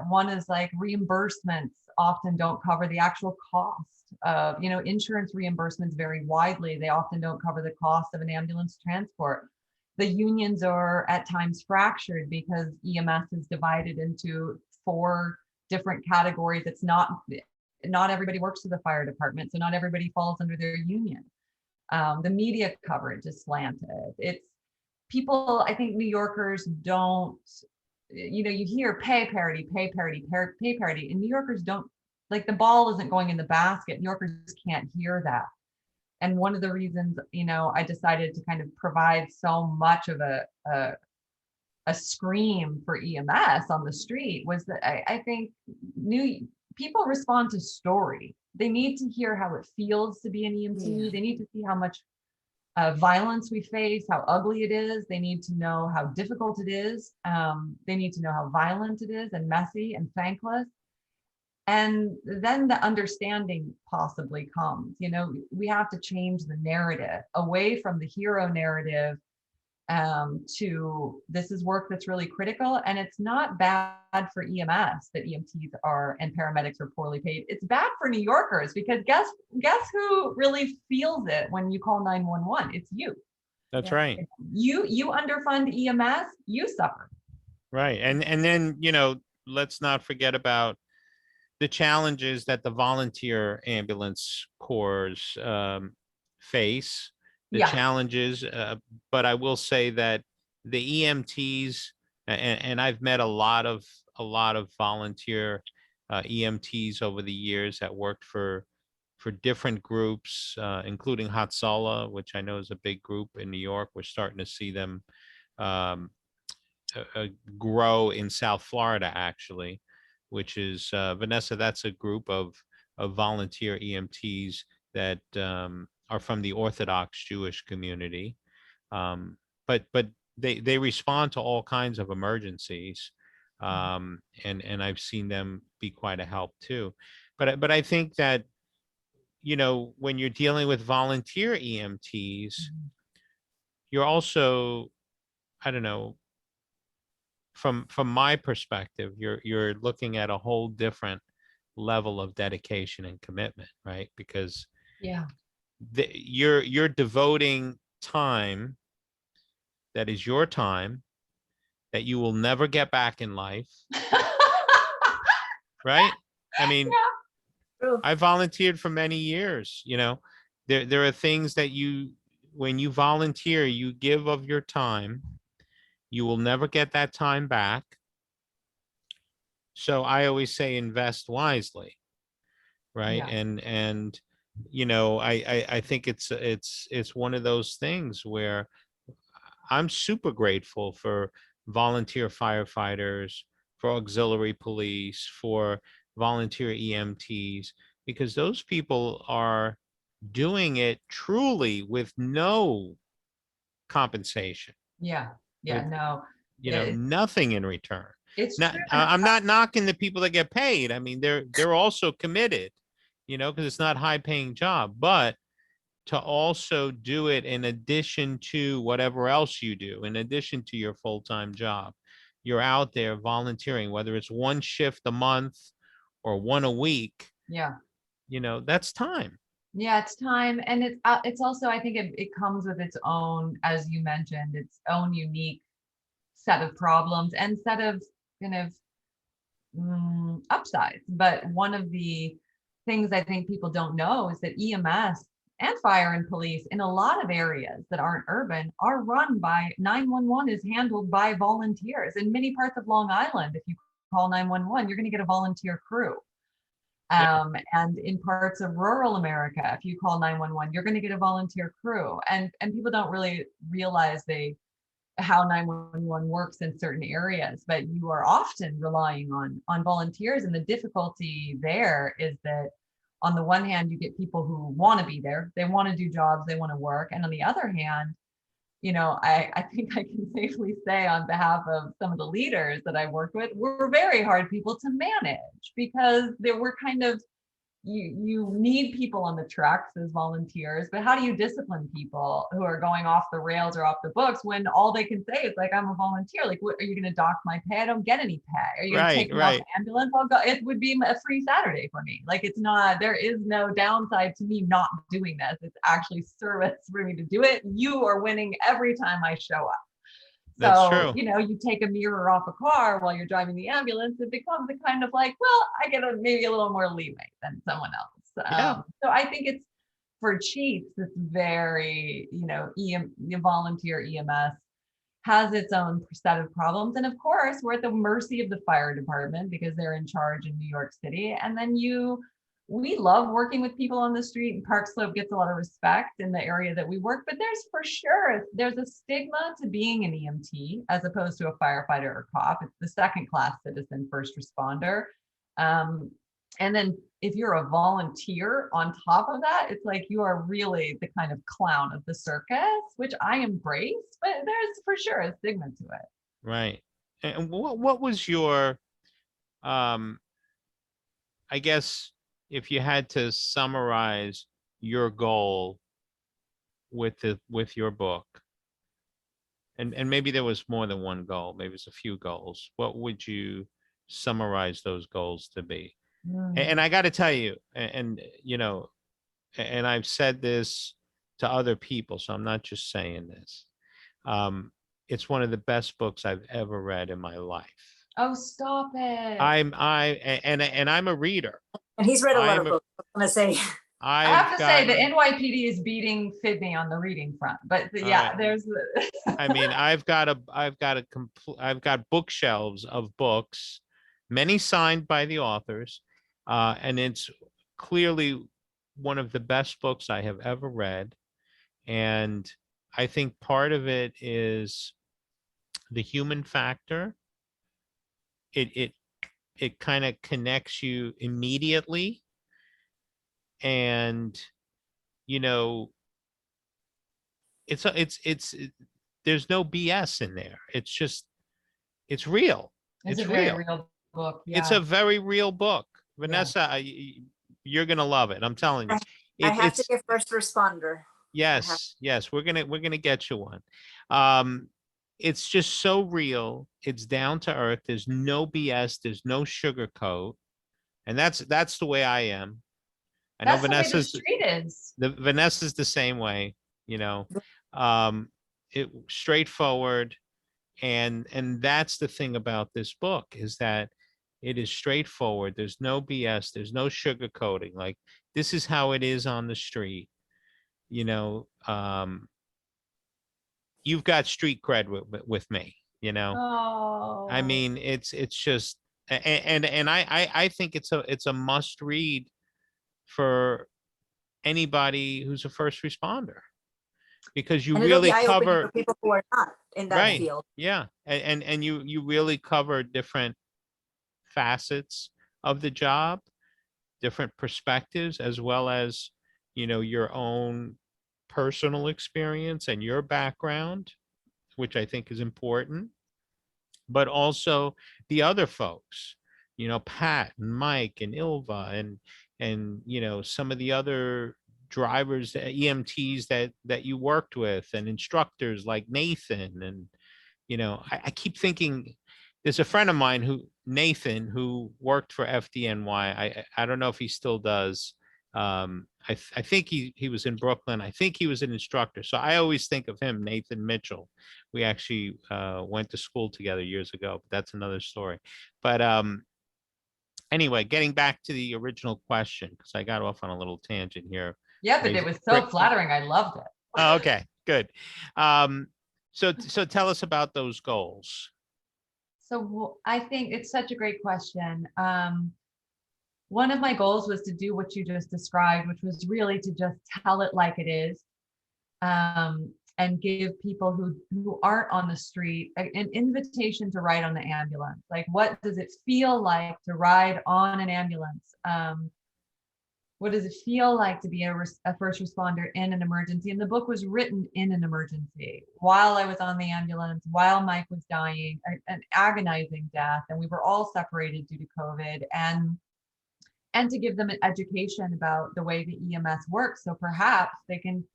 Speaker 3: One is like reimbursements often don't cover the actual cost of, insurance reimbursements vary widely. They often don't cover the cost of an ambulance transport. The unions are at times fractured because EMS is divided into 4 different categories. It's not everybody works for the fire department, so not everybody falls under their union. The media coverage is slanted. It's people, I think New Yorkers don't, you hear pay parity. And New Yorkers don't, like, the ball isn't going in the basket. New Yorkers can't hear that. And one of the reasons, I decided to kind of provide so much of a scream for EMS on the street was that I think people respond to story. They need to hear how it feels to be an EMT. Yeah. They need to see how much violence we face, how ugly it is. They need to know how difficult it is. They need to know how violent it is and messy and thankless. And then the understanding possibly comes. We have to change the narrative away from the hero narrative to this is work that's really critical, and it's not bad for EMS that EMTs and paramedics are poorly paid. It's bad for New Yorkers because guess who really feels it when you call 911? It's you.
Speaker 1: That's right.
Speaker 3: You underfund EMS, you suffer.
Speaker 1: Right. And then, let's not forget about the challenges that the volunteer ambulance corps face. The challenges, but I will say that the EMTs, and I've met a lot of volunteer EMTs over the years that worked for different groups, including Hatsala, which I know is a big group in New York. We're starting to see them grow in South Florida, actually, which is Vanessa. That's a group of volunteer EMTs that are from the Orthodox Jewish community, but they respond to all kinds of emergencies, and I've seen them be quite a help too. But I think that when you're dealing with volunteer EMTs, you're also, I don't know, from my perspective, you're looking at a whole different level of dedication and commitment, right? Because you're devoting time that is your time that you will never get back in life. Right? I mean, I volunteered for many years. There are things that when you volunteer, you give of your time. You will never get that time back. So I always say invest wisely. right?
Speaker 3: Yeah.
Speaker 1: And you know, I think it's one of those things where I'm super grateful for volunteer firefighters, for auxiliary police, for volunteer EMTs, because those people are doing it truly with no compensation,
Speaker 3: Yeah. Yeah.
Speaker 1: with,
Speaker 3: No,
Speaker 1: you know,
Speaker 3: it,
Speaker 1: nothing in return.
Speaker 3: it's
Speaker 1: Not,
Speaker 3: true. And
Speaker 1: I'm not knocking the people that get paid. I mean, they're also committed, you know, because it's not high paying job, but to also do it in addition to whatever else you do, in addition to your full-time job. You're out there volunteering, whether it's one shift a month or one a week,
Speaker 3: yeah.
Speaker 1: you know, that's time.
Speaker 3: Yeah, it's time. And it's also, I think it comes with its own, as you mentioned, its own unique set of problems and set of kind of upsides. But one of the things I think people don't know is that EMS and fire and police in a lot of areas that aren't urban are run by 911 is handled by volunteers. In many parts of Long Island, if you call 911, you're going to get a volunteer crew.
Speaker 1: Yeah.
Speaker 3: And in parts of rural America, if you call 911, you're going to get a volunteer crew. And people don't really realize how 911 works in certain areas, but you are often relying on volunteers. And the difficulty there is that on the one hand, you get people who want to be there, they want to do jobs, they want to work. And on the other hand, I think I can safely say on behalf of some of the leaders that I worked with, we're very hard people to manage because they were kind of, you need people on the trucks as volunteers, but how do you discipline people who are going off the rails or off the books when all they can say is like, I'm a volunteer. Like, what, are you going to dock my pay? I don't get any pay. Are you going to
Speaker 1: Right,
Speaker 3: take me off
Speaker 1: right.
Speaker 3: the ambulance? I'll go. It would be a free Saturday for me. Like, it's not, there is no downside to me not doing this. It's actually service for me to do it. You are winning every time I show up.
Speaker 1: That's
Speaker 3: So,
Speaker 1: true.
Speaker 3: you take a mirror off a car while you're driving the ambulance, it becomes a kind of like, well, I get maybe a little more leeway than someone else.
Speaker 1: Yeah.
Speaker 3: So I think it's for chiefs, it's very, volunteer EMS has its own set of problems. And of course, we're at the mercy of the fire department because they're in charge in New York City. And then we love working with people on the street, and Park Slope gets a lot of respect in the area that we work, but there's a stigma to being an EMT as opposed to a firefighter or cop. It's the second class citizen first responder. And then if you're a volunteer on top of that, it's like you are really the kind of clown of the circus, which I embrace, but there's for sure a stigma to it.
Speaker 1: Right. And what was your, I guess, if you had to summarize your goal with your book, and maybe there was more than one goal, maybe it's a few goals, what would you summarize those goals to be? And I got to tell you, and you know, and I've said this to other people, so I'm not just saying this. It's one of the best books I've ever read in my life.
Speaker 3: Oh, stop it.
Speaker 1: And I'm a reader.
Speaker 2: And he's read a lot of
Speaker 1: I'm a,
Speaker 2: books, I'm gonna say.
Speaker 3: I have
Speaker 1: I've
Speaker 3: to say the
Speaker 1: gotten,
Speaker 3: NYPD is beating Sydney on the reading front, but yeah,
Speaker 1: right.
Speaker 3: there's
Speaker 1: I mean, I've got bookshelves of books, many signed by the authors, and it's clearly one of the best books I have ever read. And I think part of it is the human factor. It kind of connects you immediately, and you know, there's no BS in there. It's just, it's real.
Speaker 3: it's a
Speaker 1: It's
Speaker 3: very
Speaker 1: real.
Speaker 3: real book.
Speaker 1: It's
Speaker 3: Yeah.
Speaker 1: a very real book.
Speaker 3: Yeah.
Speaker 1: Vanessa, you're gonna love it. I'm telling you.
Speaker 2: I have to
Speaker 1: It's
Speaker 2: get first responder.
Speaker 1: yes. We're gonna get you one. Um, it's just so real. It's down to earth. There's no BS. There's no sugarcoat, and that's the way I am. I know
Speaker 3: That's the way the
Speaker 1: Vanessa's
Speaker 3: street is.
Speaker 1: Vanessa's the same way. You know, um, it straightforward, and that's the thing about this book is that it is straightforward. There's no BS. There's no sugarcoating. Like, this is how it is on the street. You know, you've got street cred with me. You know, I
Speaker 3: Oh,
Speaker 1: mean, it's just, and I think it's a must read for anybody who's a first responder, because you
Speaker 2: And it'll be
Speaker 1: really
Speaker 2: eye-opening for
Speaker 1: cover,
Speaker 2: people who are not in that
Speaker 1: right,
Speaker 2: field.
Speaker 1: yeah, and you really cover different facets of the job, different perspectives, as well as, your own personal experience and your background, which I think is important, but also the other folks, Pat and Mike and Ilva and some of the other drivers, EMTs that you worked with, and instructors like Nathan. And I keep thinking, there's a friend of mine, Nathan, who worked for FDNY. I don't know if he still does. I think he was in Brooklyn. I think he was an instructor. So I always think of him, Nathan Mitchell. We actually went to school together years ago, but that's another story. But anyway, getting back to the original question, because I got off on a little tangent here.
Speaker 3: Yeah, but it was so flattering. I loved it.
Speaker 1: Oh, okay, good. So tell us about those goals.
Speaker 3: So I think it's such a great question. One of my goals was to do what you just described, which was really to just tell it like it is, and give people who aren't on the street an invitation to ride on the ambulance. Like, what does it feel like to ride on an ambulance? What does it feel like to be a first responder in an emergency? And the book was written in an emergency while I was on the ambulance, while Mike was dying, an agonizing death, and we were all separated due to COVID, and to give them an education about the way the EMS works, so perhaps they can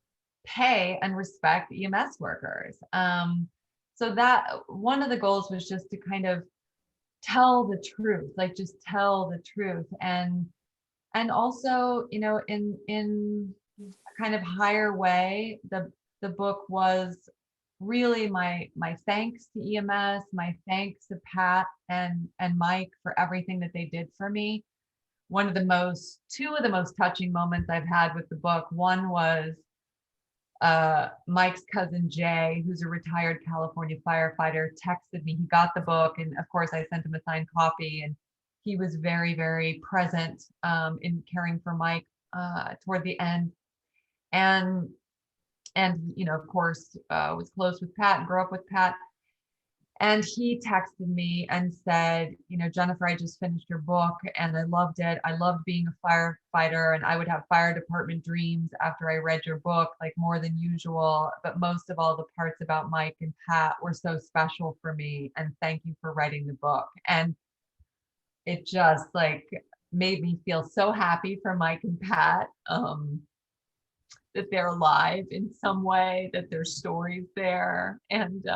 Speaker 3: pay and respect EMS workers. So that one of the goals was just to kind of tell the truth, like just tell the truth, and also, in a kind of higher way, the book was really my thanks to EMS, my thanks to Pat and Mike for everything that they did for me. Two of the most touching moments I've had with the book. One was Mike's cousin Jay, who's a retired California firefighter, texted me. He got the book, and of course I sent him a signed copy, and he was very, very present in caring for Mike toward the end, and of course was close with Pat and grew up with Pat. And he texted me and said, Jennifer, I just finished your book and I loved it. I loved being a firefighter, and I would have fire department dreams after I read your book, like more than usual. But most of all, the parts about Mike and Pat were so special for me. And thank you for writing the book. And it just made me feel so happy for Mike and Pat, that they're alive in some way, that their story's there. And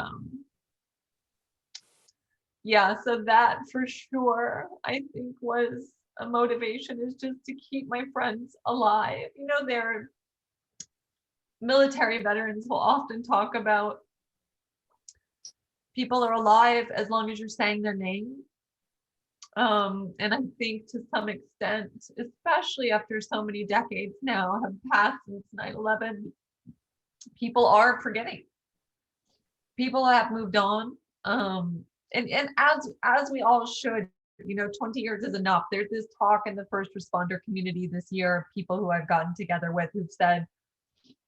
Speaker 3: yeah, so that for sure, I think was a motivation, is just to keep my friends alive. Their military veterans will often talk about people are alive as long as you're saying their name. And I think to some extent, especially after so many decades now have passed since 9/11, people are forgetting. People have moved on. And as we all should, 20 years is enough. There's this talk in the first responder community this year, people who I've gotten together with who've said,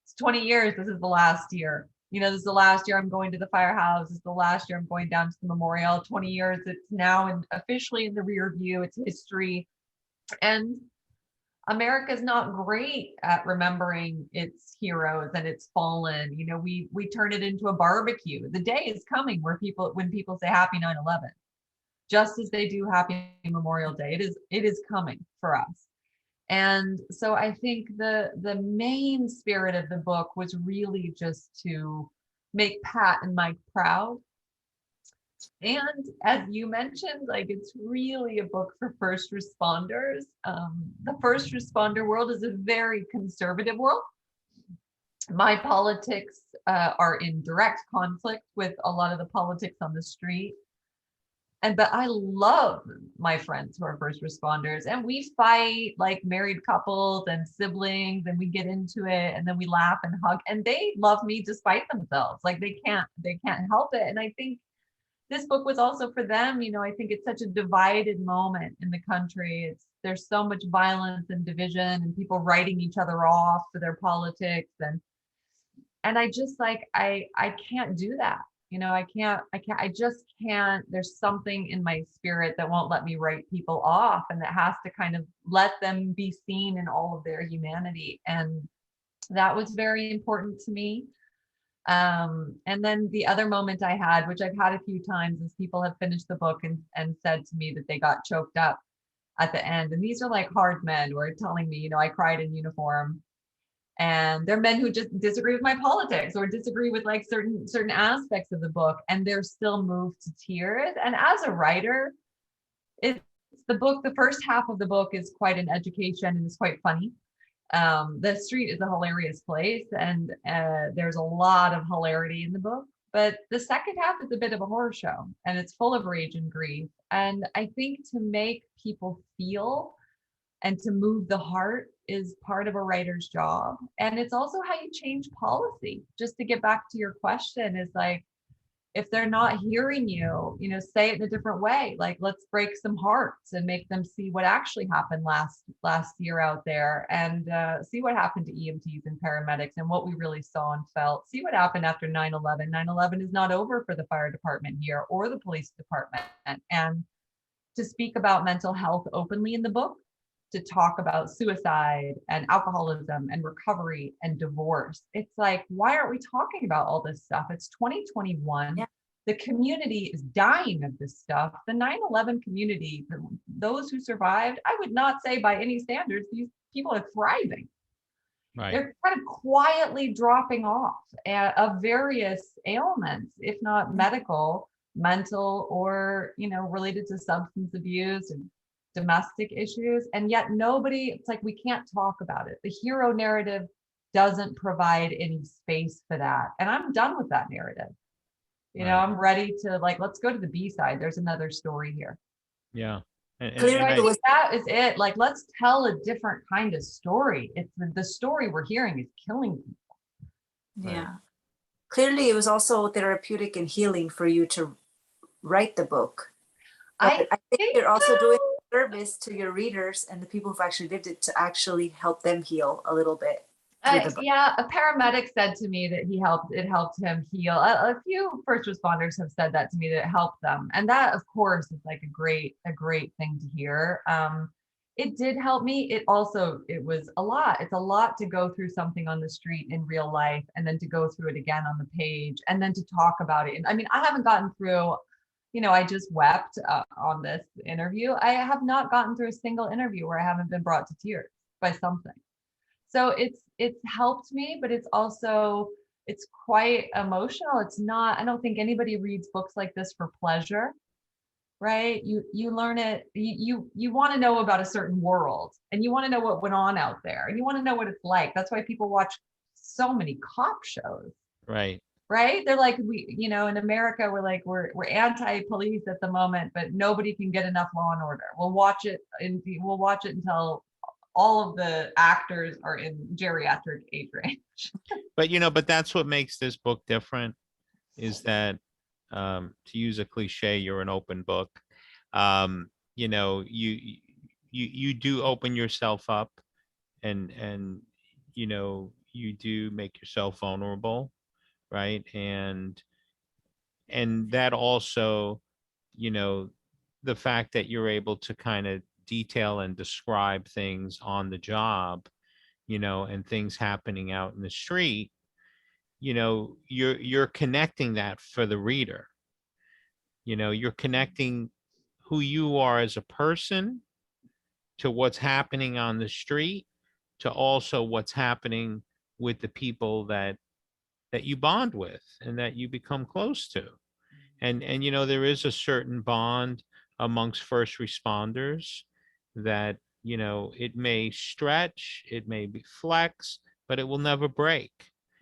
Speaker 3: it's 20 years, this is the last year. This is the last year I'm going to the firehouse. This is the last year I'm going down to the memorial. 20 years, it's now officially in the rear view. It's history. And America's not great at remembering its heroes and its fallen. We turn it into a barbecue. The day is coming when people say happy 9/11, just as they do happy Memorial Day. It is coming for us. And so I think the main spirit of the book was really just to make Pat and Mike proud. And as you mentioned, it's really a book for first responders. The first responder world is a very conservative world. My politics are in direct conflict with a lot of the politics on the street. But I love my friends who are first responders, and we fight like married couples and siblings, and we get into it, and then we laugh and hug, and they love me despite themselves. They can't help it. And I think this book was also for them. You know, I think it's such a divided moment in the country. There's so much violence and division and people writing each other off for their politics. And I just like, I can't do that. You know, I just can't, there's something in my spirit that won't let me write people off, and that has to kind of let them be seen in all of their humanity. And that was very important to me. And then the other moment I had, which I've had a few times, is people have finished the book and said to me that they got choked up at the end. And these are like hard men who are telling me, you know, I cried in uniform. And they're men who just disagree with my politics or disagree with like certain aspects of the book, and they're still moved to tears. And as a writer, it's the first half of the book is quite an education and it's quite funny. The street is a hilarious place, and there's a lot of hilarity in the book. But the second half is a bit of a horror show, and it's full of rage and grief. And I think to make people feel and to move the heart is part of a writer's job. And it's also how you change policy. Just to get back to your question, is like, if they're not hearing you, you know, say it in a different way. Like, let's break some hearts and make them see what actually happened last year out there, and see what happened to EMTs and paramedics and what we really saw and felt. See what happened after 9/11. 9/11 is not over for the fire department here or the police department. And to speak about mental health openly in the book, to talk about suicide and alcoholism and recovery and divorce. It's like, why aren't we talking about all this stuff? It's 2021.
Speaker 2: Yeah.
Speaker 3: The community is dying of this stuff. The 9/11 community, those who survived, I would not say by any standards, these people are thriving.
Speaker 1: Right.
Speaker 3: They're kind of quietly dropping off of various ailments, if not medical, mental, or, you know, related to substance abuse and domestic issues. And yet nobody, it's like, we can't talk about it. The hero narrative doesn't provide any space for that. And I'm done with that narrative. You know,
Speaker 1: Right.
Speaker 3: I'm ready to, like, let's go to the B side. There's another story here.
Speaker 1: Yeah. And,
Speaker 2: Clearly
Speaker 3: So I
Speaker 1: and
Speaker 3: think that is it. Like, let's tell a different kind of story. It's the story we're hearing is killing people.
Speaker 2: Yeah.
Speaker 1: Right.
Speaker 2: Clearly, it was also therapeutic and healing for you to write the book.
Speaker 3: I
Speaker 2: But I think
Speaker 3: think
Speaker 2: you're also doing
Speaker 3: so.
Speaker 2: a service to your readers and the people who've actually lived it to actually help them heal a little bit through the book.
Speaker 3: Yeah, a paramedic said to me that it helped him heal. A few first responders have said that to me, that it helped them. And that, of course, is like a great thing to hear. It did help me. It was a lot. It's a lot to go through something on the street in real life, and then to go through it again on the page, and then to talk about it. And I mean, I haven't gotten through, you know, I just wept on this interview. I have not gotten through a single interview where I haven't been brought to tears by something. So it's helped me, but it's quite emotional. It's not, I don't think anybody reads books like this for pleasure, right? You learn it, you want to know about a certain world, and you want to know what went on out there, and you want to know what it's like. That's why people watch so many cop shows.
Speaker 1: Right.
Speaker 3: Right? They're like, you know, in America, we're anti-police at the moment, but nobody can get enough Law and Order. We'll watch it until all of the actors are in geriatric age range.
Speaker 1: But that's what makes this book different, is that, to use a cliche, you're an open book. You know, you do open yourself up, and you know, you do make yourself vulnerable, right? And that also, you know, the fact that you're able to kind of detail and describe things on the job, you know, and things happening out in the street, you know, you're connecting that for the reader. You know, you're connecting who you are as a person to what's happening on the street, to also what's happening with the people that you bond with and that you become close to. And you know, there is a certain bond amongst first responders that, you know, it may stretch, it may be flex, but it will never break.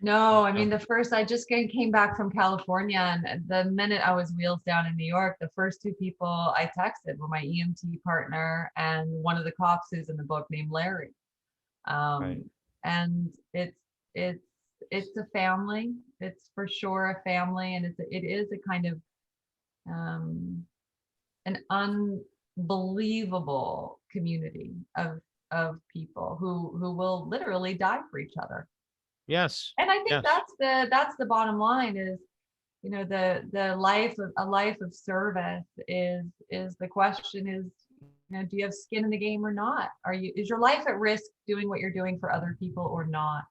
Speaker 3: No, I
Speaker 1: You
Speaker 3: mean,
Speaker 1: know?
Speaker 3: I just came back from California, and the minute I was wheels down in New York, the first two people I texted were my EMT partner and one of the cops who's in the book named Larry.
Speaker 1: Right.
Speaker 3: And it's a family. It's for sure a family, and it is a kind of an unbelievable community of people who will literally die for each other.
Speaker 1: Yes.
Speaker 3: And I think
Speaker 1: Yes.
Speaker 3: that's the bottom line is, the life of a life of service is the question is, do you have skin in the game or not? Is your life at risk doing what you're doing for other people or not?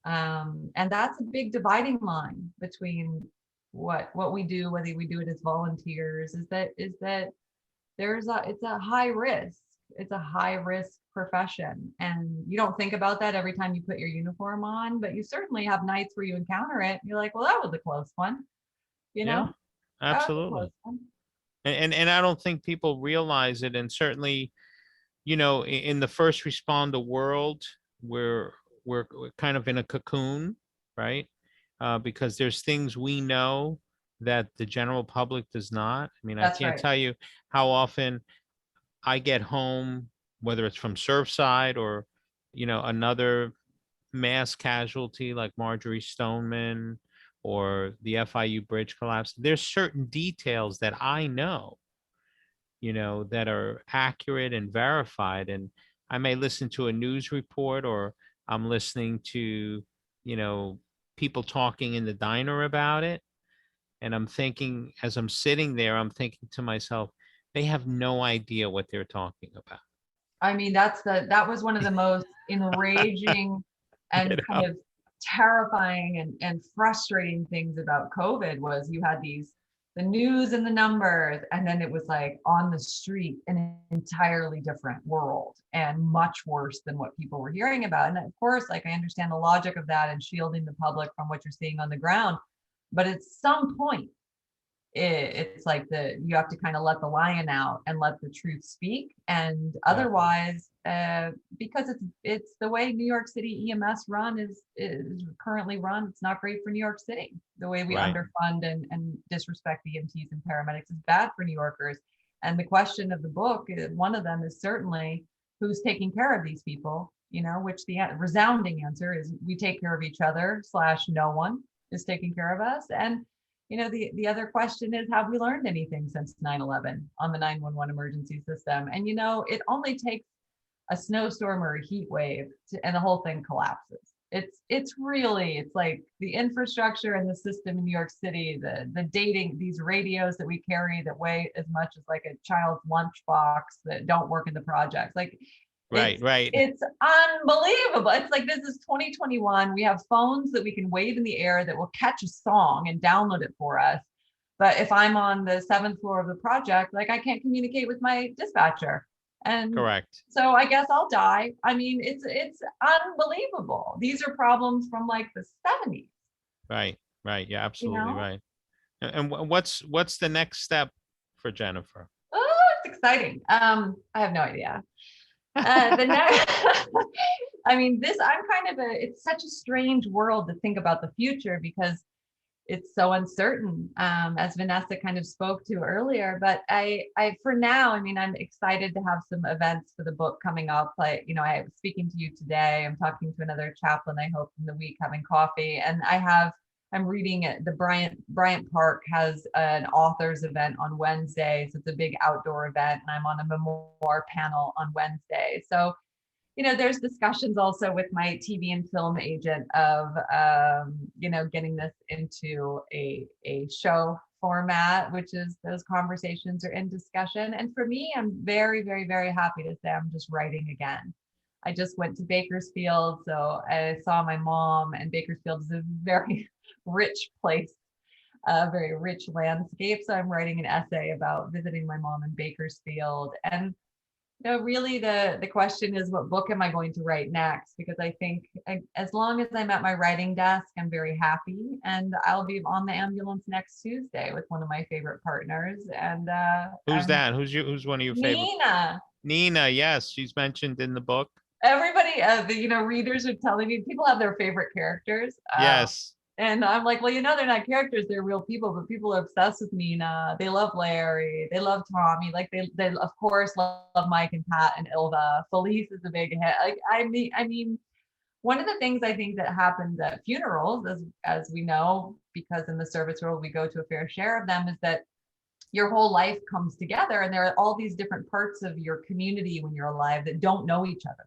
Speaker 3: And that's a big dividing line between what we do, whether we do it as volunteers, is that it's a high risk. It's a high risk profession. And you don't think about that every time you put your uniform on, but you certainly have nights where you encounter it. And you're like, well, that was a close one.
Speaker 1: Yeah,
Speaker 3: That was a
Speaker 1: absolutely.
Speaker 3: close one.
Speaker 1: And I don't think people realize it. And certainly, in the first responder world, we're kind of in a cocoon, right? Because there's things we know that the general public does not. I mean, I
Speaker 3: That's
Speaker 1: can't
Speaker 3: right.
Speaker 1: tell you how often I get home, whether it's from Surfside or, another mass casualty like Marjorie Stoneman or the FIU bridge collapse. There's certain details that I know, that are accurate and verified. And I may listen to a news report, or I'm listening to, people talking in the diner about it. And I'm thinking, as I'm sitting there, I'm thinking to myself, they have no idea what they're talking about.
Speaker 3: I mean, that was one of the most enraging
Speaker 1: You
Speaker 3: and kind
Speaker 1: know?
Speaker 3: of terrifying and frustrating things about COVID was you had the news and the numbers, and then it was like on the street, an entirely different world and much worse than what people were hearing about. And of course, like I understand the logic of that and shielding the public from what you're seeing on the ground. But at some point, it's like you have to kind of let the lion out and let the truth speak, and
Speaker 1: Yeah.
Speaker 3: otherwise because it's the way New York City EMS is currently run. It's not great for New York City. The way we
Speaker 1: Right.
Speaker 3: underfund and disrespect the EMTs and paramedics is bad for New Yorkers. And the question of the book, one of them is certainly who's taking care of these people, which the resounding answer is we take care of each other / no one is taking care of us. And the other question is, have we learned anything since 9/11 on the 911 emergency system? And it only takes a snowstorm or a heat wave and the whole thing collapses. It's like the infrastructure and the system in New York City, the dating, these radios that we carry that weigh as much as like a child's lunchbox that don't work in the projects. Like
Speaker 1: Right.
Speaker 3: it's unbelievable. It's like, this is 2021. We have phones that we can wave in the air that will catch a song and download it for us. But if I'm on the 7th floor of the project, like I can't communicate with my dispatcher. And
Speaker 1: Correct.
Speaker 3: so I guess I'll die. I mean, it's unbelievable. These are problems from like the 70s.
Speaker 1: Right. Yeah, absolutely
Speaker 3: know?
Speaker 1: right. And what's the next step for Jennifer?
Speaker 3: Oh, it's exciting. I have no idea. The next, I mean, I'm kind of it's such a strange world to think about the future because it's so uncertain, as Vanessa kind of spoke to earlier. But I for now, I mean, I'm excited to have some events for the book coming up. Like, I was speaking to you today. I'm talking to another chaplain, I hope, in the week, having coffee. And I'm reading it. The Bryant Park has an authors event on Wednesdays. It's a big outdoor event, and I'm on a memoir panel on Wednesday. So, there's discussions also with my TV and film agent of, getting this into a show format, which is those conversations are in discussion. And for me, I'm very, very, very happy to say I'm just writing again. I just went to Bakersfield, so I saw my mom, and Bakersfield is a very rich place, a very rich landscape. So I'm writing an essay about visiting my mom in Bakersfield. And really the question is, what book am I going to write next? Because I think as long as I'm at my writing desk, I'm very happy. And I'll be on the ambulance next Tuesday with one of my favorite partners. And
Speaker 1: Who's that? Who's one of your favorite?
Speaker 3: Nina.
Speaker 1: Yes, she's mentioned in the book.
Speaker 3: Everybody, readers are telling me people have their favorite characters.
Speaker 1: Yes.
Speaker 3: And I'm like, well, they're not characters, they're real people, but people are obsessed with Nina. They love Larry, they love Tommy, like they of course love Mike and Pat and Ilva. Felice is a big hit. Like, I mean, one of the things I think that happens at funerals, as we know, because in the service world we go to a fair share of them, is that your whole life comes together, and there are all these different parts of your community when you're alive that don't know each other.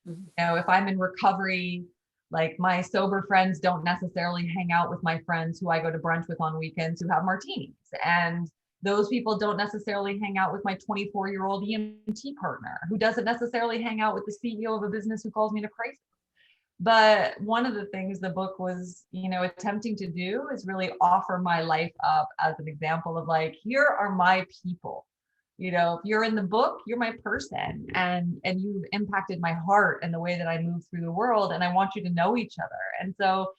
Speaker 2: Mhm.
Speaker 3: You know, if I'm in recovery, like my sober friends don't necessarily hang out with my friends who I go to brunch with on weekends who have martinis. And those people don't necessarily hang out with my 24-year-old EMT partner, who doesn't necessarily hang out with the CEO of a business who calls me a crazy. But one of the things the book was, you know, attempting to do is really offer my life up as an example of like, here are my people. You know, if you're in the book, you're my person, and you've impacted my heart and the way that I move through the world, and I want you to know each other. And so,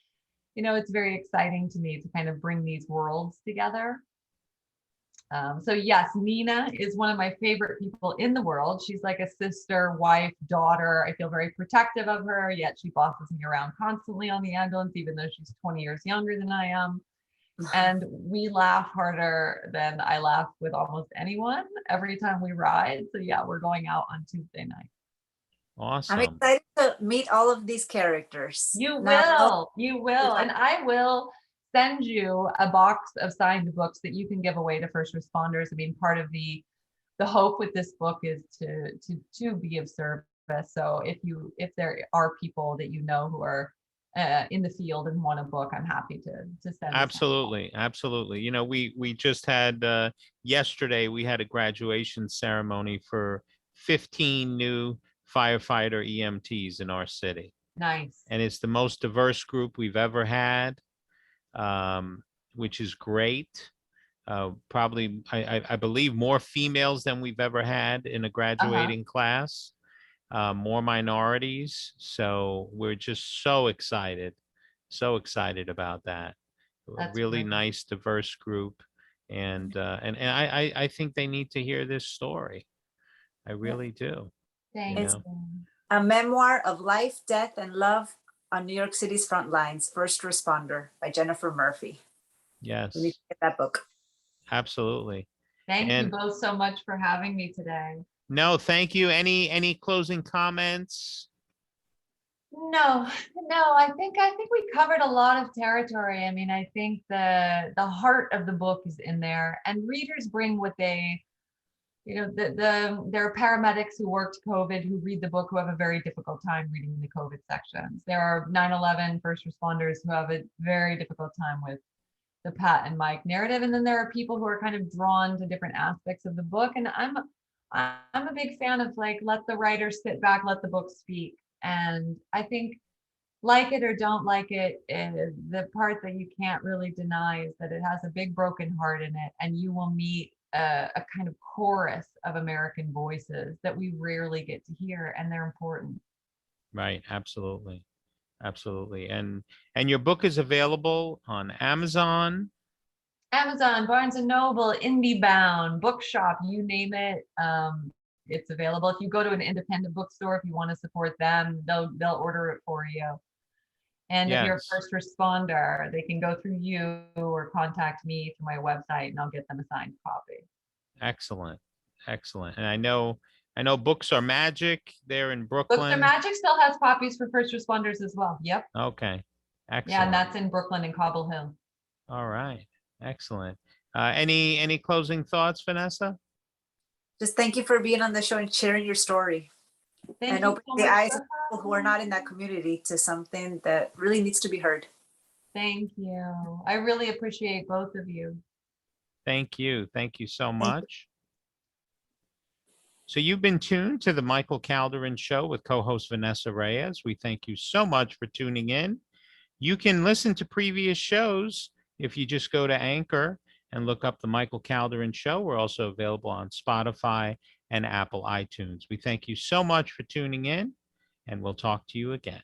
Speaker 3: you know, it's very exciting to me to kind of bring these worlds together. So yes, Nina is one of my favorite people in the world. She's like a sister, wife, daughter. I feel very protective of her, yet she bosses me around constantly on the ambulance, even though she's 20 years younger than I am. And we laugh harder than I laugh with almost anyone every time we ride. So yeah, we're going out on Tuesday night.
Speaker 2: I'm
Speaker 1: Awesome.
Speaker 2: excited to meet all of these characters.
Speaker 3: You
Speaker 2: Now,
Speaker 3: will. And I will send you a box of signed books that you can give away to first responders. I mean, part of the hope with this book is to be of service. So if there are people that you know who are in the field and want a book, I'm happy to send.
Speaker 1: Absolutely. Absolutely. You know, we just had yesterday, we had a graduation ceremony for 15 new firefighter EMTs in our city.
Speaker 3: Nice.
Speaker 1: And it's the most diverse group we've ever had, which is great. Probably, I believe, more females than we've ever had in a graduating class, more minorities. So we're just so excited about that.
Speaker 3: That's
Speaker 1: Really
Speaker 3: great.
Speaker 1: nice, diverse group. And I think they need to hear this story. I really do.
Speaker 3: Thank
Speaker 1: You
Speaker 2: It's
Speaker 1: know,
Speaker 2: a memoir of life, death, and love on New York City's front lines, First Responder by Jennifer Murphy.
Speaker 1: yes,
Speaker 2: You need to get that book.
Speaker 1: absolutely.
Speaker 3: Thank you
Speaker 1: And
Speaker 3: both so much for having me today.
Speaker 1: no, thank you. Any closing comments?
Speaker 3: No, I think we covered a lot of territory. I mean, I think the heart of the book is in there, and readers bring what they, you know, there are paramedics who worked COVID who read the book who have a very difficult time reading the COVID sections. There are 9/11 first responders who have a very difficult time with the Pat and Mike narrative, and then there are people who are kind of drawn to different aspects of the book. And I'm a big fan of like, let the writer sit back, let the book speak. And I think, like it or don't like it, the part that you can't really deny is that it has a big broken heart in it, and you will meet a kind of chorus of American voices that we rarely get to hear, and they're important.
Speaker 1: Right, absolutely. Absolutely. And your book is available on Amazon.
Speaker 3: Amazon, Barnes and Noble, IndieBound, Bookshop, you name it. It's available. If you go to an independent bookstore, if you want to support them, they'll order it for you. And if you're a
Speaker 1: Yes.
Speaker 3: first responder, they can go through you or contact me through my website, and I'll get them a signed copy.
Speaker 1: Excellent. Excellent. And I know Books Are Magic there in
Speaker 3: Books Are
Speaker 1: Brooklyn.
Speaker 3: Magic still has copies for first responders as well. Yep.
Speaker 1: Okay.
Speaker 3: Yeah,
Speaker 1: Excellent.
Speaker 3: and that's in Brooklyn and Cobble Hill.
Speaker 1: All right. Excellent. Any closing thoughts, Vanessa?
Speaker 2: Just thank you for being on the show and sharing your story
Speaker 3: Thank
Speaker 2: and
Speaker 3: you
Speaker 2: opening
Speaker 3: so
Speaker 2: the
Speaker 3: much
Speaker 2: eyes
Speaker 3: for
Speaker 2: of people who are
Speaker 3: having
Speaker 2: not in
Speaker 3: me.
Speaker 2: that community to something that really needs to be heard.
Speaker 3: Thank you. I really appreciate both of you.
Speaker 1: Thank you. Thank you so
Speaker 2: Thank you.
Speaker 1: much. So you've been tuned to the Michael Calderin Show with co-host Vanessa Reyes. We thank you so much for tuning in. You can listen to previous shows if you just go to Anchor and look up the Michael Calderin Show. We're also available on Spotify and Apple iTunes. We thank you so much for tuning in, and we'll talk to you again.